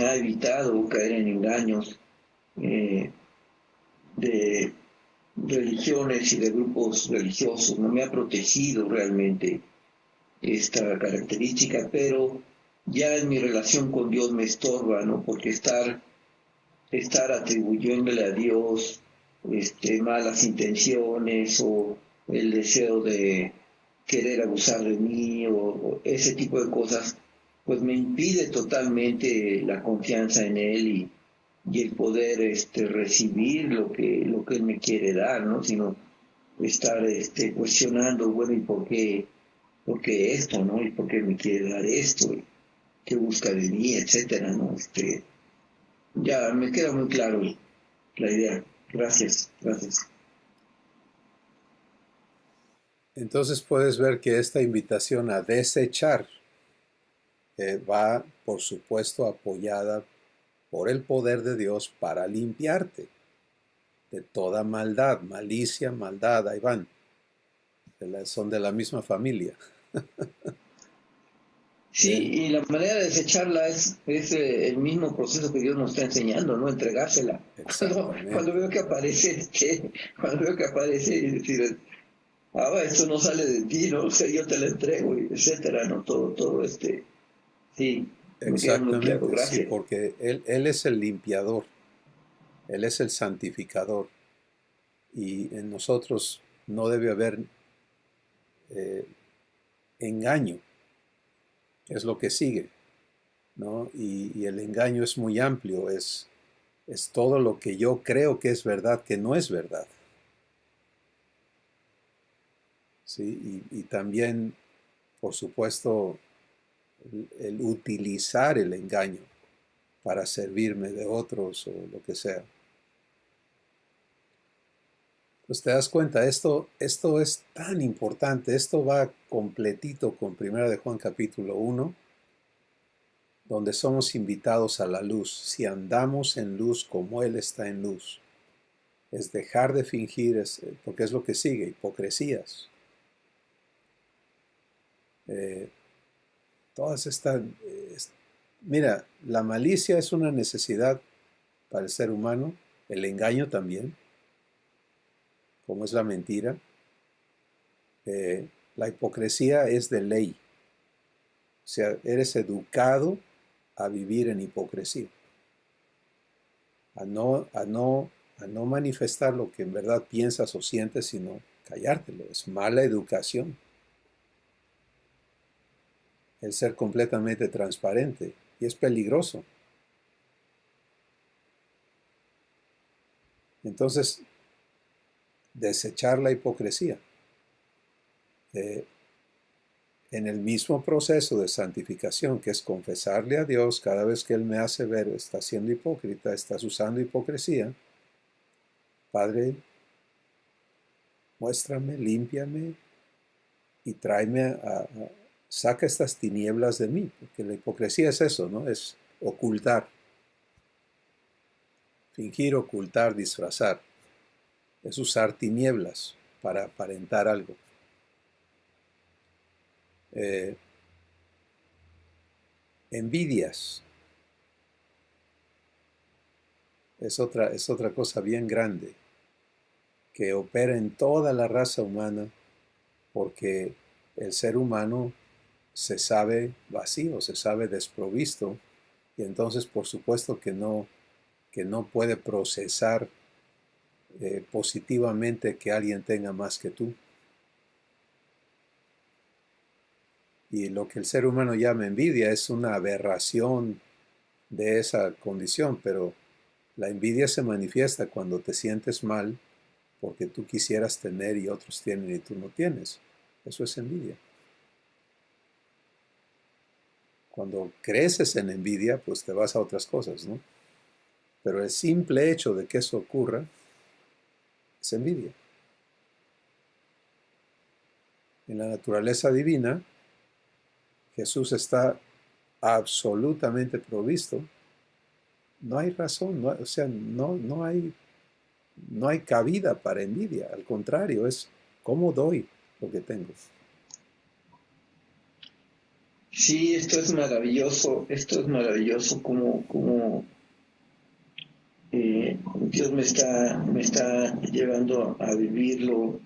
ha evitado caer en engaños de religiones y de grupos religiosos, no me ha protegido realmente esta característica, pero ya en mi relación con Dios me estorba, ¿no? Porque estar atribuyéndole a Dios malas intenciones o el deseo de querer abusar de mí o ese tipo de cosas, pues me impide totalmente la confianza en Él y el poder recibir lo que Él me quiere dar, ¿no? Sino estar cuestionando, bueno, ¿y por qué esto, ¿no? ¿Y por qué me quiere dar esto? ¿Qué busca de mí? Etcétera, ¿no? Ya me queda muy claro la idea. Gracias. Entonces puedes ver que esta invitación a desechar va, por supuesto, apoyada por el poder de Dios para limpiarte de toda maldad, malicia, maldad, ahí van, son de la misma familia. Sí, y la manera de desecharla es el mismo proceso que Dios nos está enseñando, ¿no? Entregársela. Cuando veo que aparece, y decir, esto no sale de ti, ¿no? O sea, yo te la entrego, etcétera, ¿no? Todo sí, me queda muy claro, Exactamente, sí, gracias. porque él es el limpiador, Él es el santificador, y en nosotros no debe haber engaño, es lo que sigue, ¿no? Y el engaño es muy amplio, es todo lo que yo creo que es verdad, que no es verdad. ¿Sí? Y también, por supuesto, el utilizar el engaño para servirme de otros o lo que sea. Pues te das cuenta, esto es tan importante, esto va completito con 1 de Juan capítulo 1, donde somos invitados a la luz, si andamos en luz como Él está en luz. Es dejar de fingir, porque es lo que sigue, hipocresías. Todas estas... mira, la malicia es una necesidad para el ser humano, el engaño también, como es la mentira. La hipocresía es de ley. O sea, eres educado a vivir en hipocresía, a no manifestar lo que en verdad piensas o sientes, sino callártelo. Es mala educación el ser completamente transparente, y es peligroso. Entonces, desechar la hipocresía. En el mismo proceso de santificación, que es confesarle a Dios cada vez que Él me hace ver, está siendo hipócrita, estás usando hipocresía. Padre, muéstrame, límpiame y tráeme saca estas tinieblas de mí, porque la hipocresía es eso, ¿no? Es ocultar, fingir, ocultar, disfrazar. Es usar tinieblas para aparentar algo. Envidias es otra cosa bien grande que opera en toda la raza humana, porque el ser humano se sabe vacío, se sabe desprovisto, y entonces por supuesto que no puede procesar positivamente que alguien tenga más que tú. Y lo que el ser humano llama envidia es una aberración de esa condición, pero la envidia se manifiesta cuando te sientes mal porque tú quisieras tener y otros tienen y tú no tienes. Eso es envidia. Cuando creces en envidia, pues te vas a otras cosas, ¿no? Pero el simple hecho de que eso ocurra es envidia. En la naturaleza divina, Jesús está absolutamente provisto. No hay razón, o sea, no hay cabida para envidia. Al contrario, es cómo doy lo que tengo. Sí, esto es maravilloso como Dios me está llevando a vivirlo.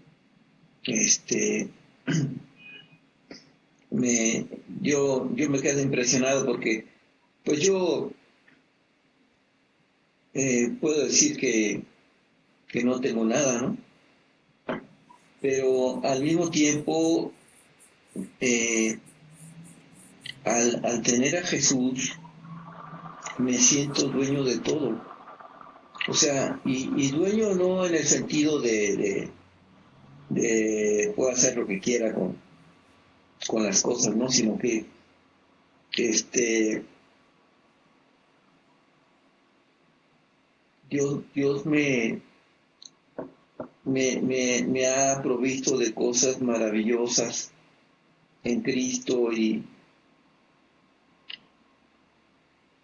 Yo me quedo impresionado porque pues yo puedo decir que no tengo nada, ¿no? Pero al mismo tiempo al tener a Jesús me siento dueño de todo. O sea, y dueño no en el sentido de puedo hacer lo que quiera con las cosas, ¿no? Sino que Dios me ha provisto de cosas maravillosas en Cristo, y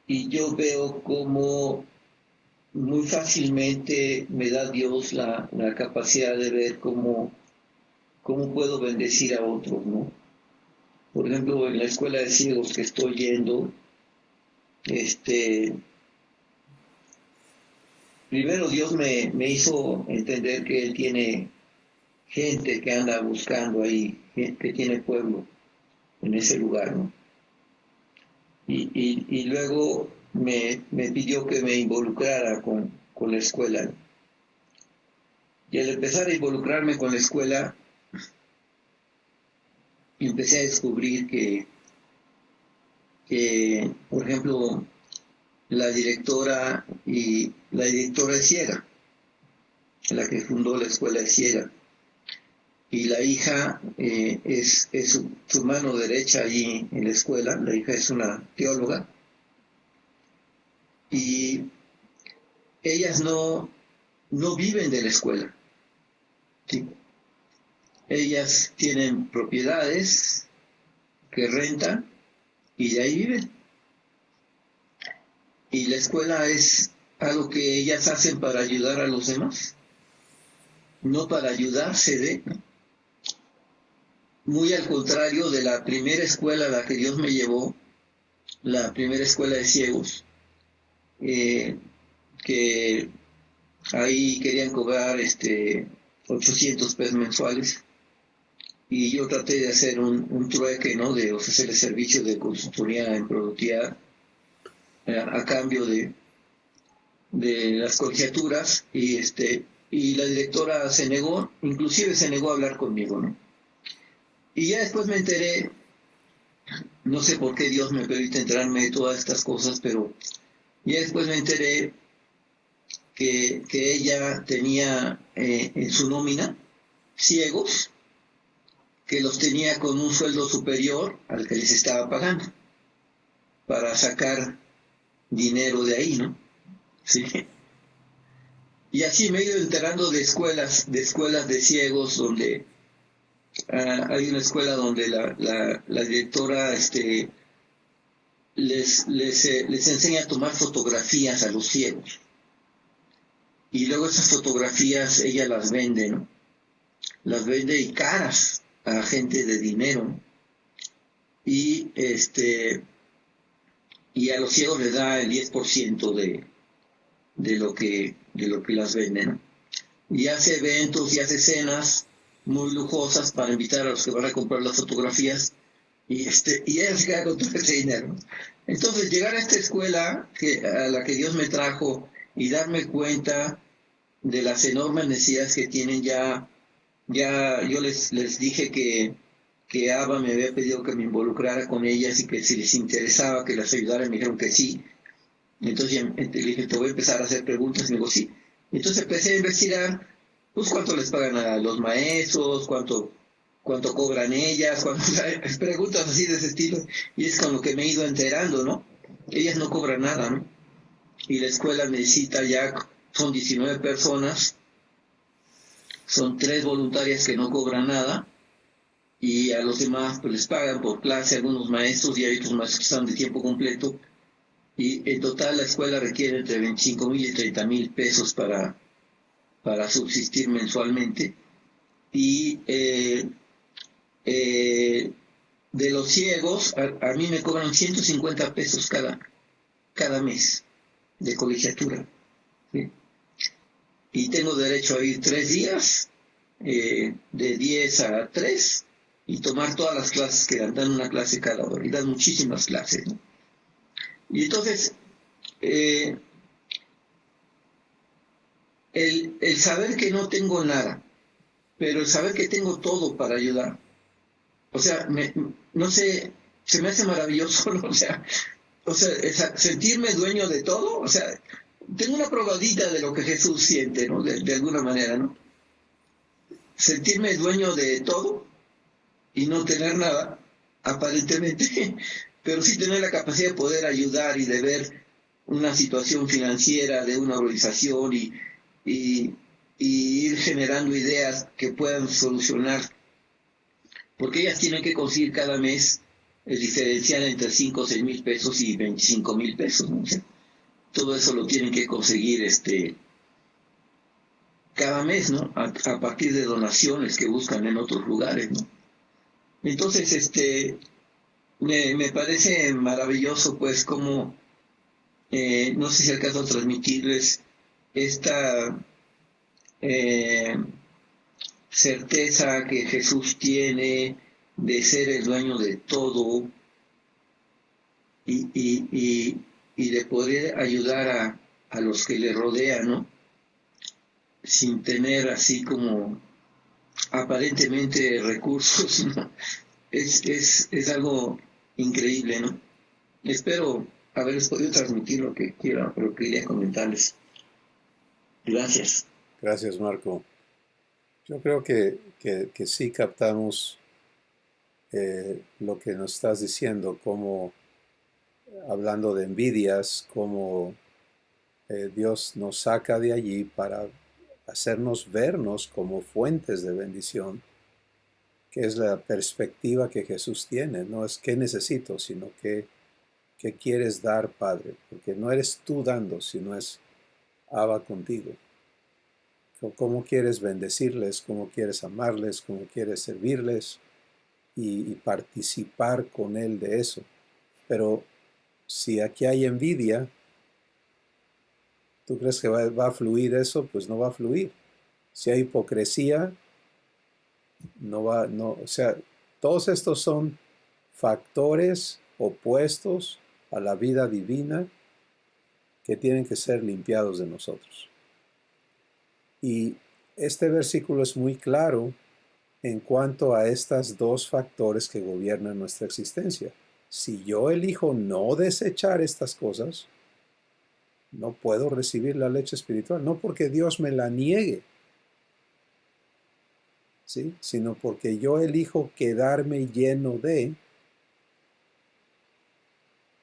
y yo veo cómo muy fácilmente me da Dios la capacidad de ver cómo puedo bendecir a otros, ¿no? Por ejemplo, en la escuela de ciegos que estoy yendo, primero Dios me hizo entender que Él tiene gente que anda buscando ahí, que tiene pueblo en ese lugar, ¿no? Y luego me pidió que me involucrara con la escuela, ¿no? Y al empezar a involucrarme con la escuela, empecé a descubrir que, por ejemplo, la directora es ciega, la que fundó la escuela es ciega, y la hija es su mano derecha allí en la escuela. La hija es una teóloga, y ellas no viven de la escuela, ¿sí? Ellas tienen propiedades que rentan y de ahí viven. Y la escuela es algo que ellas hacen para ayudar a los demás, no para ayudarse de, ¿no? Muy al contrario de la primera escuela a la que Dios me llevó, la primera escuela de ciegos, que ahí querían cobrar 800 pesos mensuales, y yo traté de hacer un trueque, ¿no? De ofrecerle servicios de consultoría en productividad a cambio de las colegiaturas, y la directora se negó, inclusive se negó a hablar conmigo, ¿no? Y ya después me enteré, no sé por qué Dios me permite enterarme de todas estas cosas, pero ya después me enteré que ella tenía en su nómina ciegos, que los tenía con un sueldo superior al que les estaba pagando, para sacar dinero de ahí, ¿no? Sí. Y así me he ido enterando de escuelas de ciegos, donde hay una escuela donde la directora les enseña a tomar fotografías a los ciegos, y luego esas fotografías ella las vende, ¿no? Las vende y caras a gente de dinero, ¿no? Y y a los ciegos les da el 10% de lo que las venden, ¿no? Y hace eventos y hace cenas muy lujosas para invitar a los que van a comprar las fotografías, y ella se queda con todo ese dinero, ¿no? Entonces, llegar a esta escuela a la que Dios me trajo y darme cuenta de las enormes necesidades que tienen, ya yo les dije que Abba me había pedido que me involucrara con ellas y que si les interesaba que las ayudara, me dijeron que sí. Entonces le dije, te voy a empezar a hacer preguntas, y me dijo, sí. Entonces empecé a investigar, pues, cuánto les pagan a los maestros, cuánto cobran ellas, preguntas así de ese estilo, y es con lo que me he ido enterando, ¿no? Ellas no cobran nada, ¿no? Y la escuela necesita son 19 personas, son 3 voluntarias que no cobran nada, y a los demás pues les pagan por clase, algunos maestros, y hay otros maestros que están de tiempo completo, y en total la escuela requiere entre 25,000 y 30,000 pesos para subsistir mensualmente. Y de los ciegos, a mí me cobran 150 pesos cada mes de colegiatura, ¿sí? Y tengo derecho a ir 3 días, de 10 a 3, y tomar todas las clases que dan una clase cada hora, y dan muchísimas clases, ¿no? Y entonces, el saber que no tengo nada, pero el saber que tengo todo para ayudar, o sea, no sé, se me hace maravilloso, ¿no? O sea, sentirme dueño de todo, o sea, tengo una probadita de lo que Jesús siente, ¿no? De alguna manera, ¿no? Sentirme dueño de todo y no tener nada, aparentemente, pero sí tener la capacidad de poder ayudar y de ver una situación financiera de una organización y ir generando ideas que puedan solucionar, porque ellas tienen que conseguir cada mes el diferencial entre 5 o 6 mil pesos y 25,000 pesos, ¿no? O sea, todo eso lo tienen que conseguir cada mes, ¿no? A partir de donaciones que buscan en otros lugares, ¿no? Entonces, me parece maravilloso, pues, como, no sé si alcanzo a transmitirles esta certeza que Jesús tiene de ser el dueño de todo y de poder ayudar a los que le rodean, ¿no? Sin tener así como aparentemente recursos, ¿no? Es algo increíble, ¿no? Espero haberles podido transmitir lo que quería comentarles. Gracias. Gracias, Marco. Yo creo que sí captamos lo que nos estás diciendo, como hablando de envidias, como Dios nos saca de allí para hacernos vernos como fuentes de bendición, que es la perspectiva que Jesús tiene. No es qué necesito, sino qué quieres dar, Padre, porque no eres tú dando, sino es Abba contigo. Cómo quieres bendecirles, cómo quieres amarles, cómo quieres servirles y participar con Él de eso. Pero si aquí hay envidia, ¿tú crees que va a fluir eso? Pues no va a fluir. Si hay hipocresía, o sea, todos estos son factores opuestos a la vida divina que tienen que ser limpiados de nosotros. Y este versículo es muy claro en cuanto a estos dos factores que gobiernan nuestra existencia. Si yo elijo no desechar estas cosas, no puedo recibir la leche espiritual, no porque Dios me la niegue, ¿sí? Sino porque yo elijo quedarme lleno de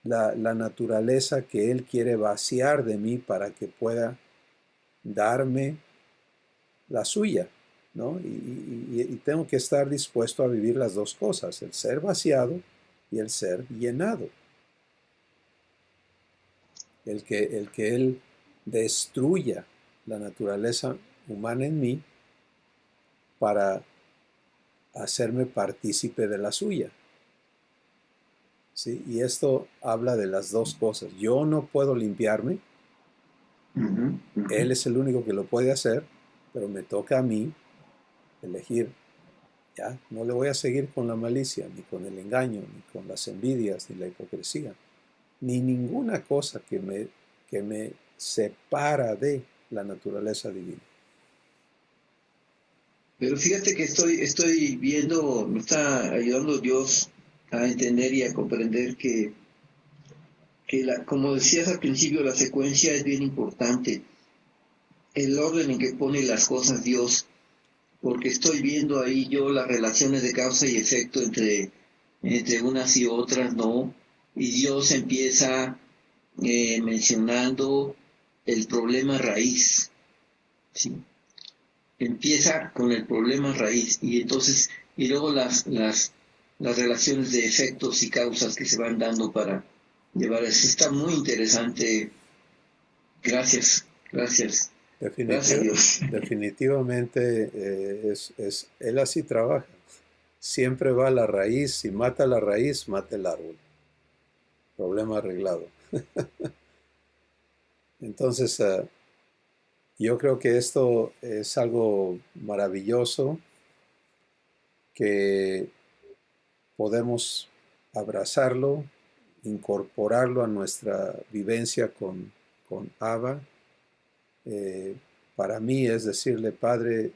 la naturaleza que Él quiere vaciar de mí para que pueda darme la suya, ¿no? Y tengo que estar dispuesto a vivir las dos cosas, el ser vaciado y el ser llenado. El que Él destruya la naturaleza humana en mí para hacerme partícipe de la suya. ¿Sí? Y esto habla de las dos cosas. Yo no puedo limpiarme. Él es el único que lo puede hacer, pero me toca a mí elegir. Ya, no le voy a seguir con la malicia, ni con el engaño, ni con las envidias, ni la hipocresía, ni ninguna cosa que me separa de la naturaleza divina. Pero fíjate que estoy viendo, me está ayudando Dios a entender y a comprender que como decías al principio, la secuencia es bien importante. El orden en que pone las cosas Dios, porque estoy viendo ahí yo las relaciones de causa y efecto entre unas y otras, ¿no? Y Dios empieza mencionando el problema raíz, ¿sí? Empieza con el problema raíz y entonces, y luego las relaciones de efectos y causas que se van dando para llevar eso. Está muy interesante. Gracias. Gracias Dios. Definitivamente Él así trabaja. Siempre va a la raíz. Si mata la raíz, mata el árbol. Problema arreglado. Entonces, yo creo que esto es algo maravilloso que podemos abrazarlo, incorporarlo a nuestra vivencia con Abba. Para mí es decirle, Padre,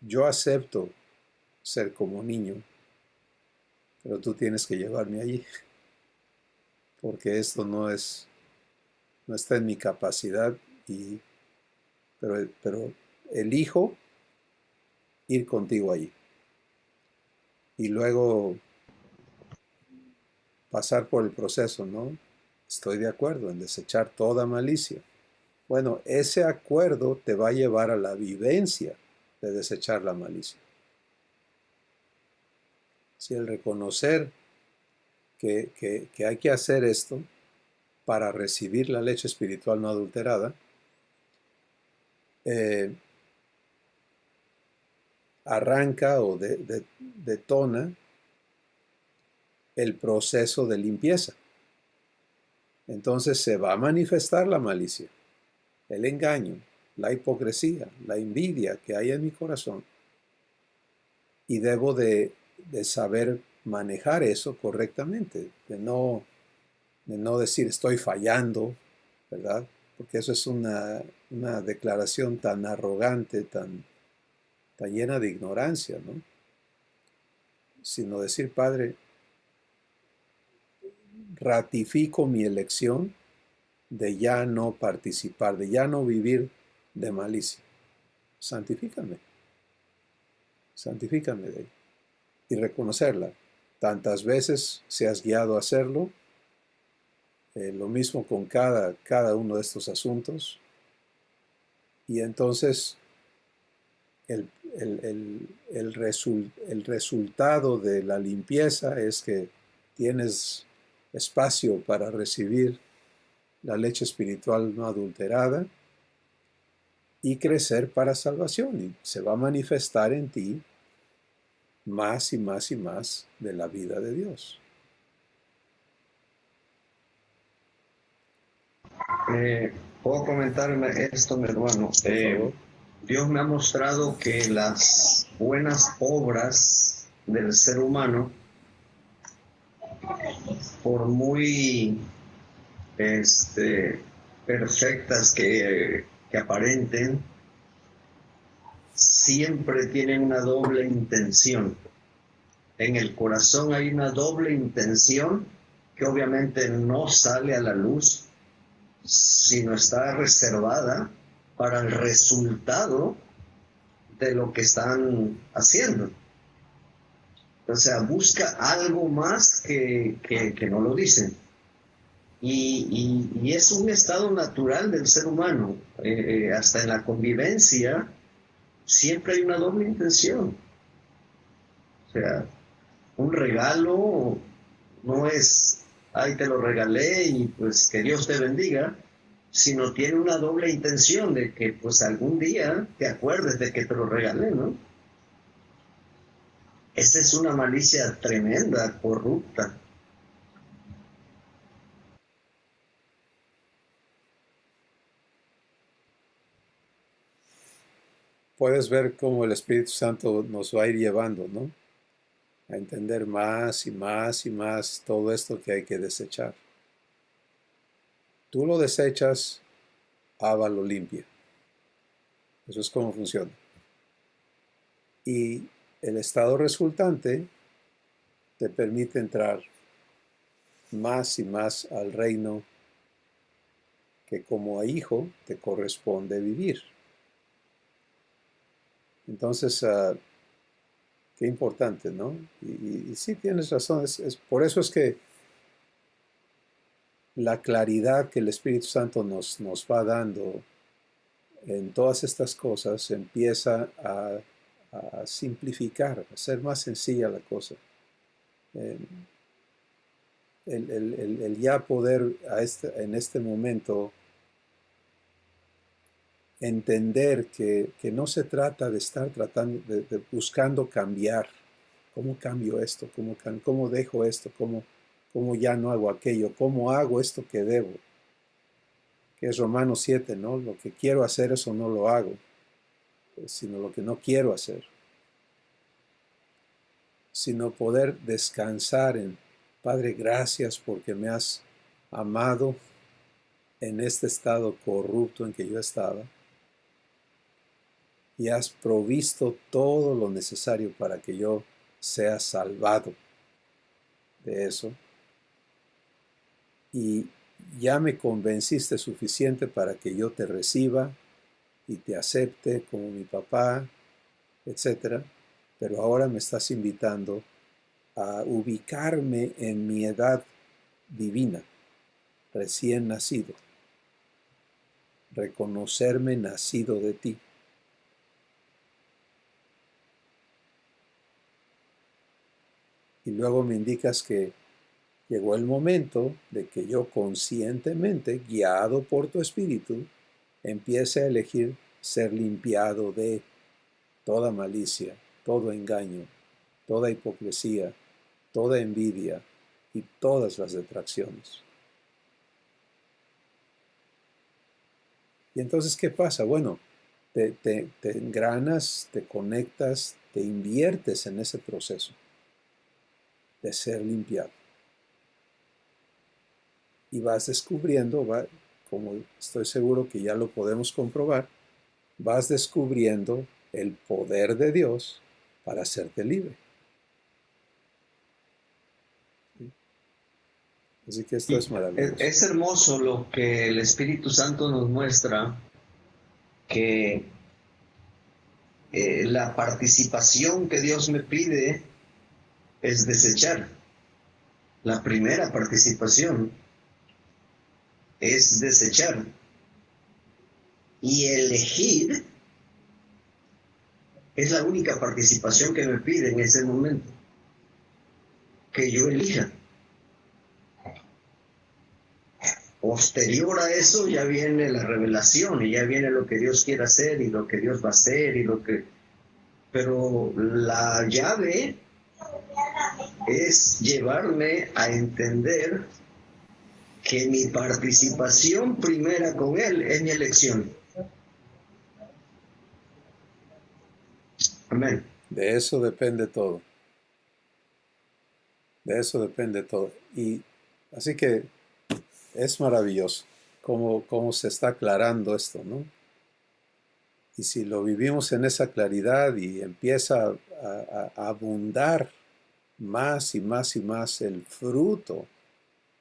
yo acepto ser como niño, pero tú tienes que llevarme allí, porque esto no está en mi capacidad, pero elijo ir contigo allí. Y luego pasar por el proceso, ¿no? Estoy de acuerdo en desechar toda malicia. Bueno, ese acuerdo te va a llevar a la vivencia de desechar la malicia. Si el reconocer que hay que hacer esto para recibir la leche espiritual no adulterada, arranca o detona el proceso de limpieza. Entonces se va a manifestar la malicia, el engaño, la hipocresía, la envidia que hay en mi corazón. Y debo de saber manejar eso correctamente, de no decir estoy fallando, ¿verdad? Porque eso es una declaración tan arrogante, tan llena de ignorancia, ¿no? Sino decir, Padre, ratifico mi elección de ya no participar, de ya no vivir de malicia. Santifícame de ella. Y reconocerla. Tantas veces seas guiado a hacerlo, lo mismo con cada uno de estos asuntos. Y entonces el resultado de la limpieza es que tienes espacio para recibir la leche espiritual no adulterada y crecer para salvación. Y se va a manifestar en ti más y más y más de la vida de Dios. ¿Puedo comentarme esto, mi hermano? Dios me ha mostrado que las buenas obras del ser humano, por muy perfectas que aparenten, siempre tienen una doble intención. En el corazón hay una doble intención que obviamente no sale a la luz, sino está reservada para el resultado de lo que están haciendo. O sea, busca algo más que no lo dicen. Y es un estado natural del ser humano. Hasta en la convivencia siempre hay una doble intención. O sea, un regalo no es, ay, te lo regalé y pues que Dios te bendiga, sino tiene una doble intención de que pues algún día te acuerdes de que te lo regalé, ¿no? Esa es una malicia tremenda, corrupta. Puedes ver cómo el Espíritu Santo nos va a ir llevando, ¿no? A entender más y más y más todo esto que hay que desechar. Tú lo desechas, Abba lo limpia. Eso es cómo funciona. Y el estado resultante te permite entrar más y más al reino que como a hijo te corresponde vivir. Entonces, qué importante, ¿no? Y sí tienes razón, por eso es que la claridad que el Espíritu Santo nos va dando en todas estas cosas empieza a simplificar, a hacer más sencilla la cosa. El ya poder en este momento entender que no se trata de estar tratando de buscando cambiar. ¿Cómo cambio esto? ¿Cómo dejo esto? ¿Cómo ya no hago aquello? ¿Cómo hago esto que debo? Que es Romanos 7, ¿no? Lo que quiero hacer, eso no lo hago, sino lo que no quiero hacer. Sino poder descansar en, Padre, gracias porque me has amado en este estado corrupto en que yo estaba y has provisto todo lo necesario para que yo sea salvado de eso. Y ya me convenciste suficiente para que yo te reciba y te acepte como mi papá, etc. Pero ahora me estás invitando a ubicarme en mi edad divina, recién nacido, reconocerme nacido de ti. Y luego me indicas que llegó el momento de que yo conscientemente, guiado por tu Espíritu, empiece a elegir ser limpiado de toda malicia, todo engaño, toda hipocresía, toda envidia y todas las detracciones. Y entonces, ¿qué pasa? Bueno, te engranas, te conectas, te inviertes en ese proceso de ser limpiado. Y vas descubriendo, como estoy seguro que ya lo podemos comprobar, vas descubriendo el poder de Dios para hacerte libre. Así que esto es maravilloso. Es hermoso lo que el Espíritu Santo nos muestra, que la participación que Dios me pide es desechar. La primera participación es desechar. Y elegir es la única participación que me pide en ese momento. Que yo elija. Posterior a eso ya viene la revelación y ya viene lo que Dios quiere hacer y lo que Dios va a hacer y lo que... Pero la llave es llevarme a entender que mi participación primera con Él es mi elección. Amén. De eso depende todo. De eso depende todo. Y así que es maravilloso cómo se está aclarando esto, ¿no? Y si lo vivimos en esa claridad y empieza a abundar más y más y más el fruto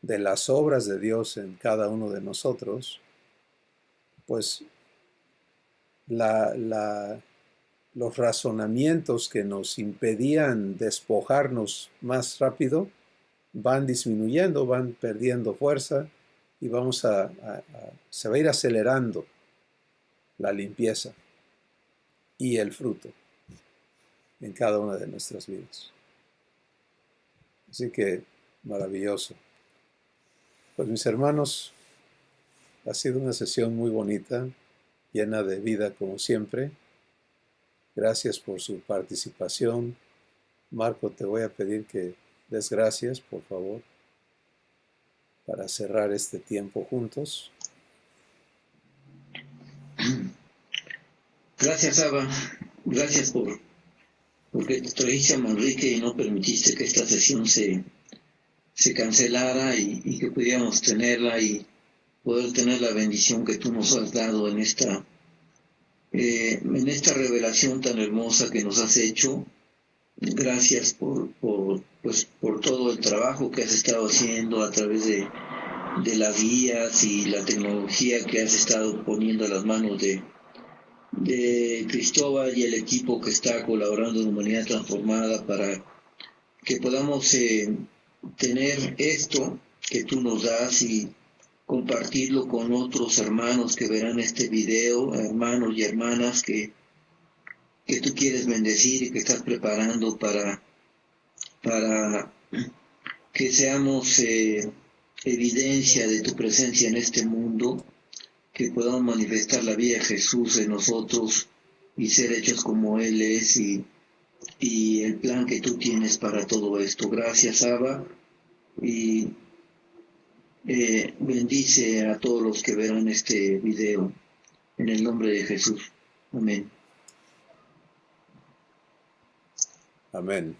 de las obras de Dios en cada uno de nosotros, pues los razonamientos que nos impedían despojarnos más rápido van disminuyendo, van perdiendo fuerza y se va a ir acelerando la limpieza y el fruto en cada una de nuestras vidas. Así que maravilloso. Pues mis hermanos, ha sido una sesión muy bonita, llena de vida como siempre. Gracias por su participación. Marco, te voy a pedir que des gracias, por favor, para cerrar este tiempo juntos. Gracias, Abba. Gracias porque te trajiste a Manrique y no permitiste que esta sesión se cancelara y que pudiéramos tenerla y poder tener la bendición que tú nos has dado en esta revelación tan hermosa que nos has hecho. Gracias por todo el trabajo que has estado haciendo a través de las guías y la tecnología que has estado poniendo a las manos de Cristóbal y el equipo que está colaborando en Humanidad Transformada para que podamos tener esto que tú nos das y compartirlo con otros hermanos que verán este video, hermanos y hermanas que tú quieres bendecir y que estás preparando para que seamos evidencia de tu presencia en este mundo, que podamos manifestar la vida de Jesús en nosotros y ser hechos como Él es y el plan que tú tienes para todo esto. Gracias, Abba, y bendice a todos los que verán este video en el nombre de Jesús. Amén. Amén.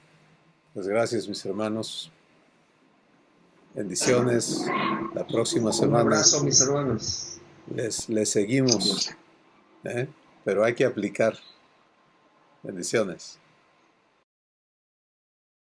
Pues gracias, mis hermanos. Bendiciones. La próxima semana. Un abrazo, mis hermanos. Les seguimos, pero hay que aplicar. Bendiciones.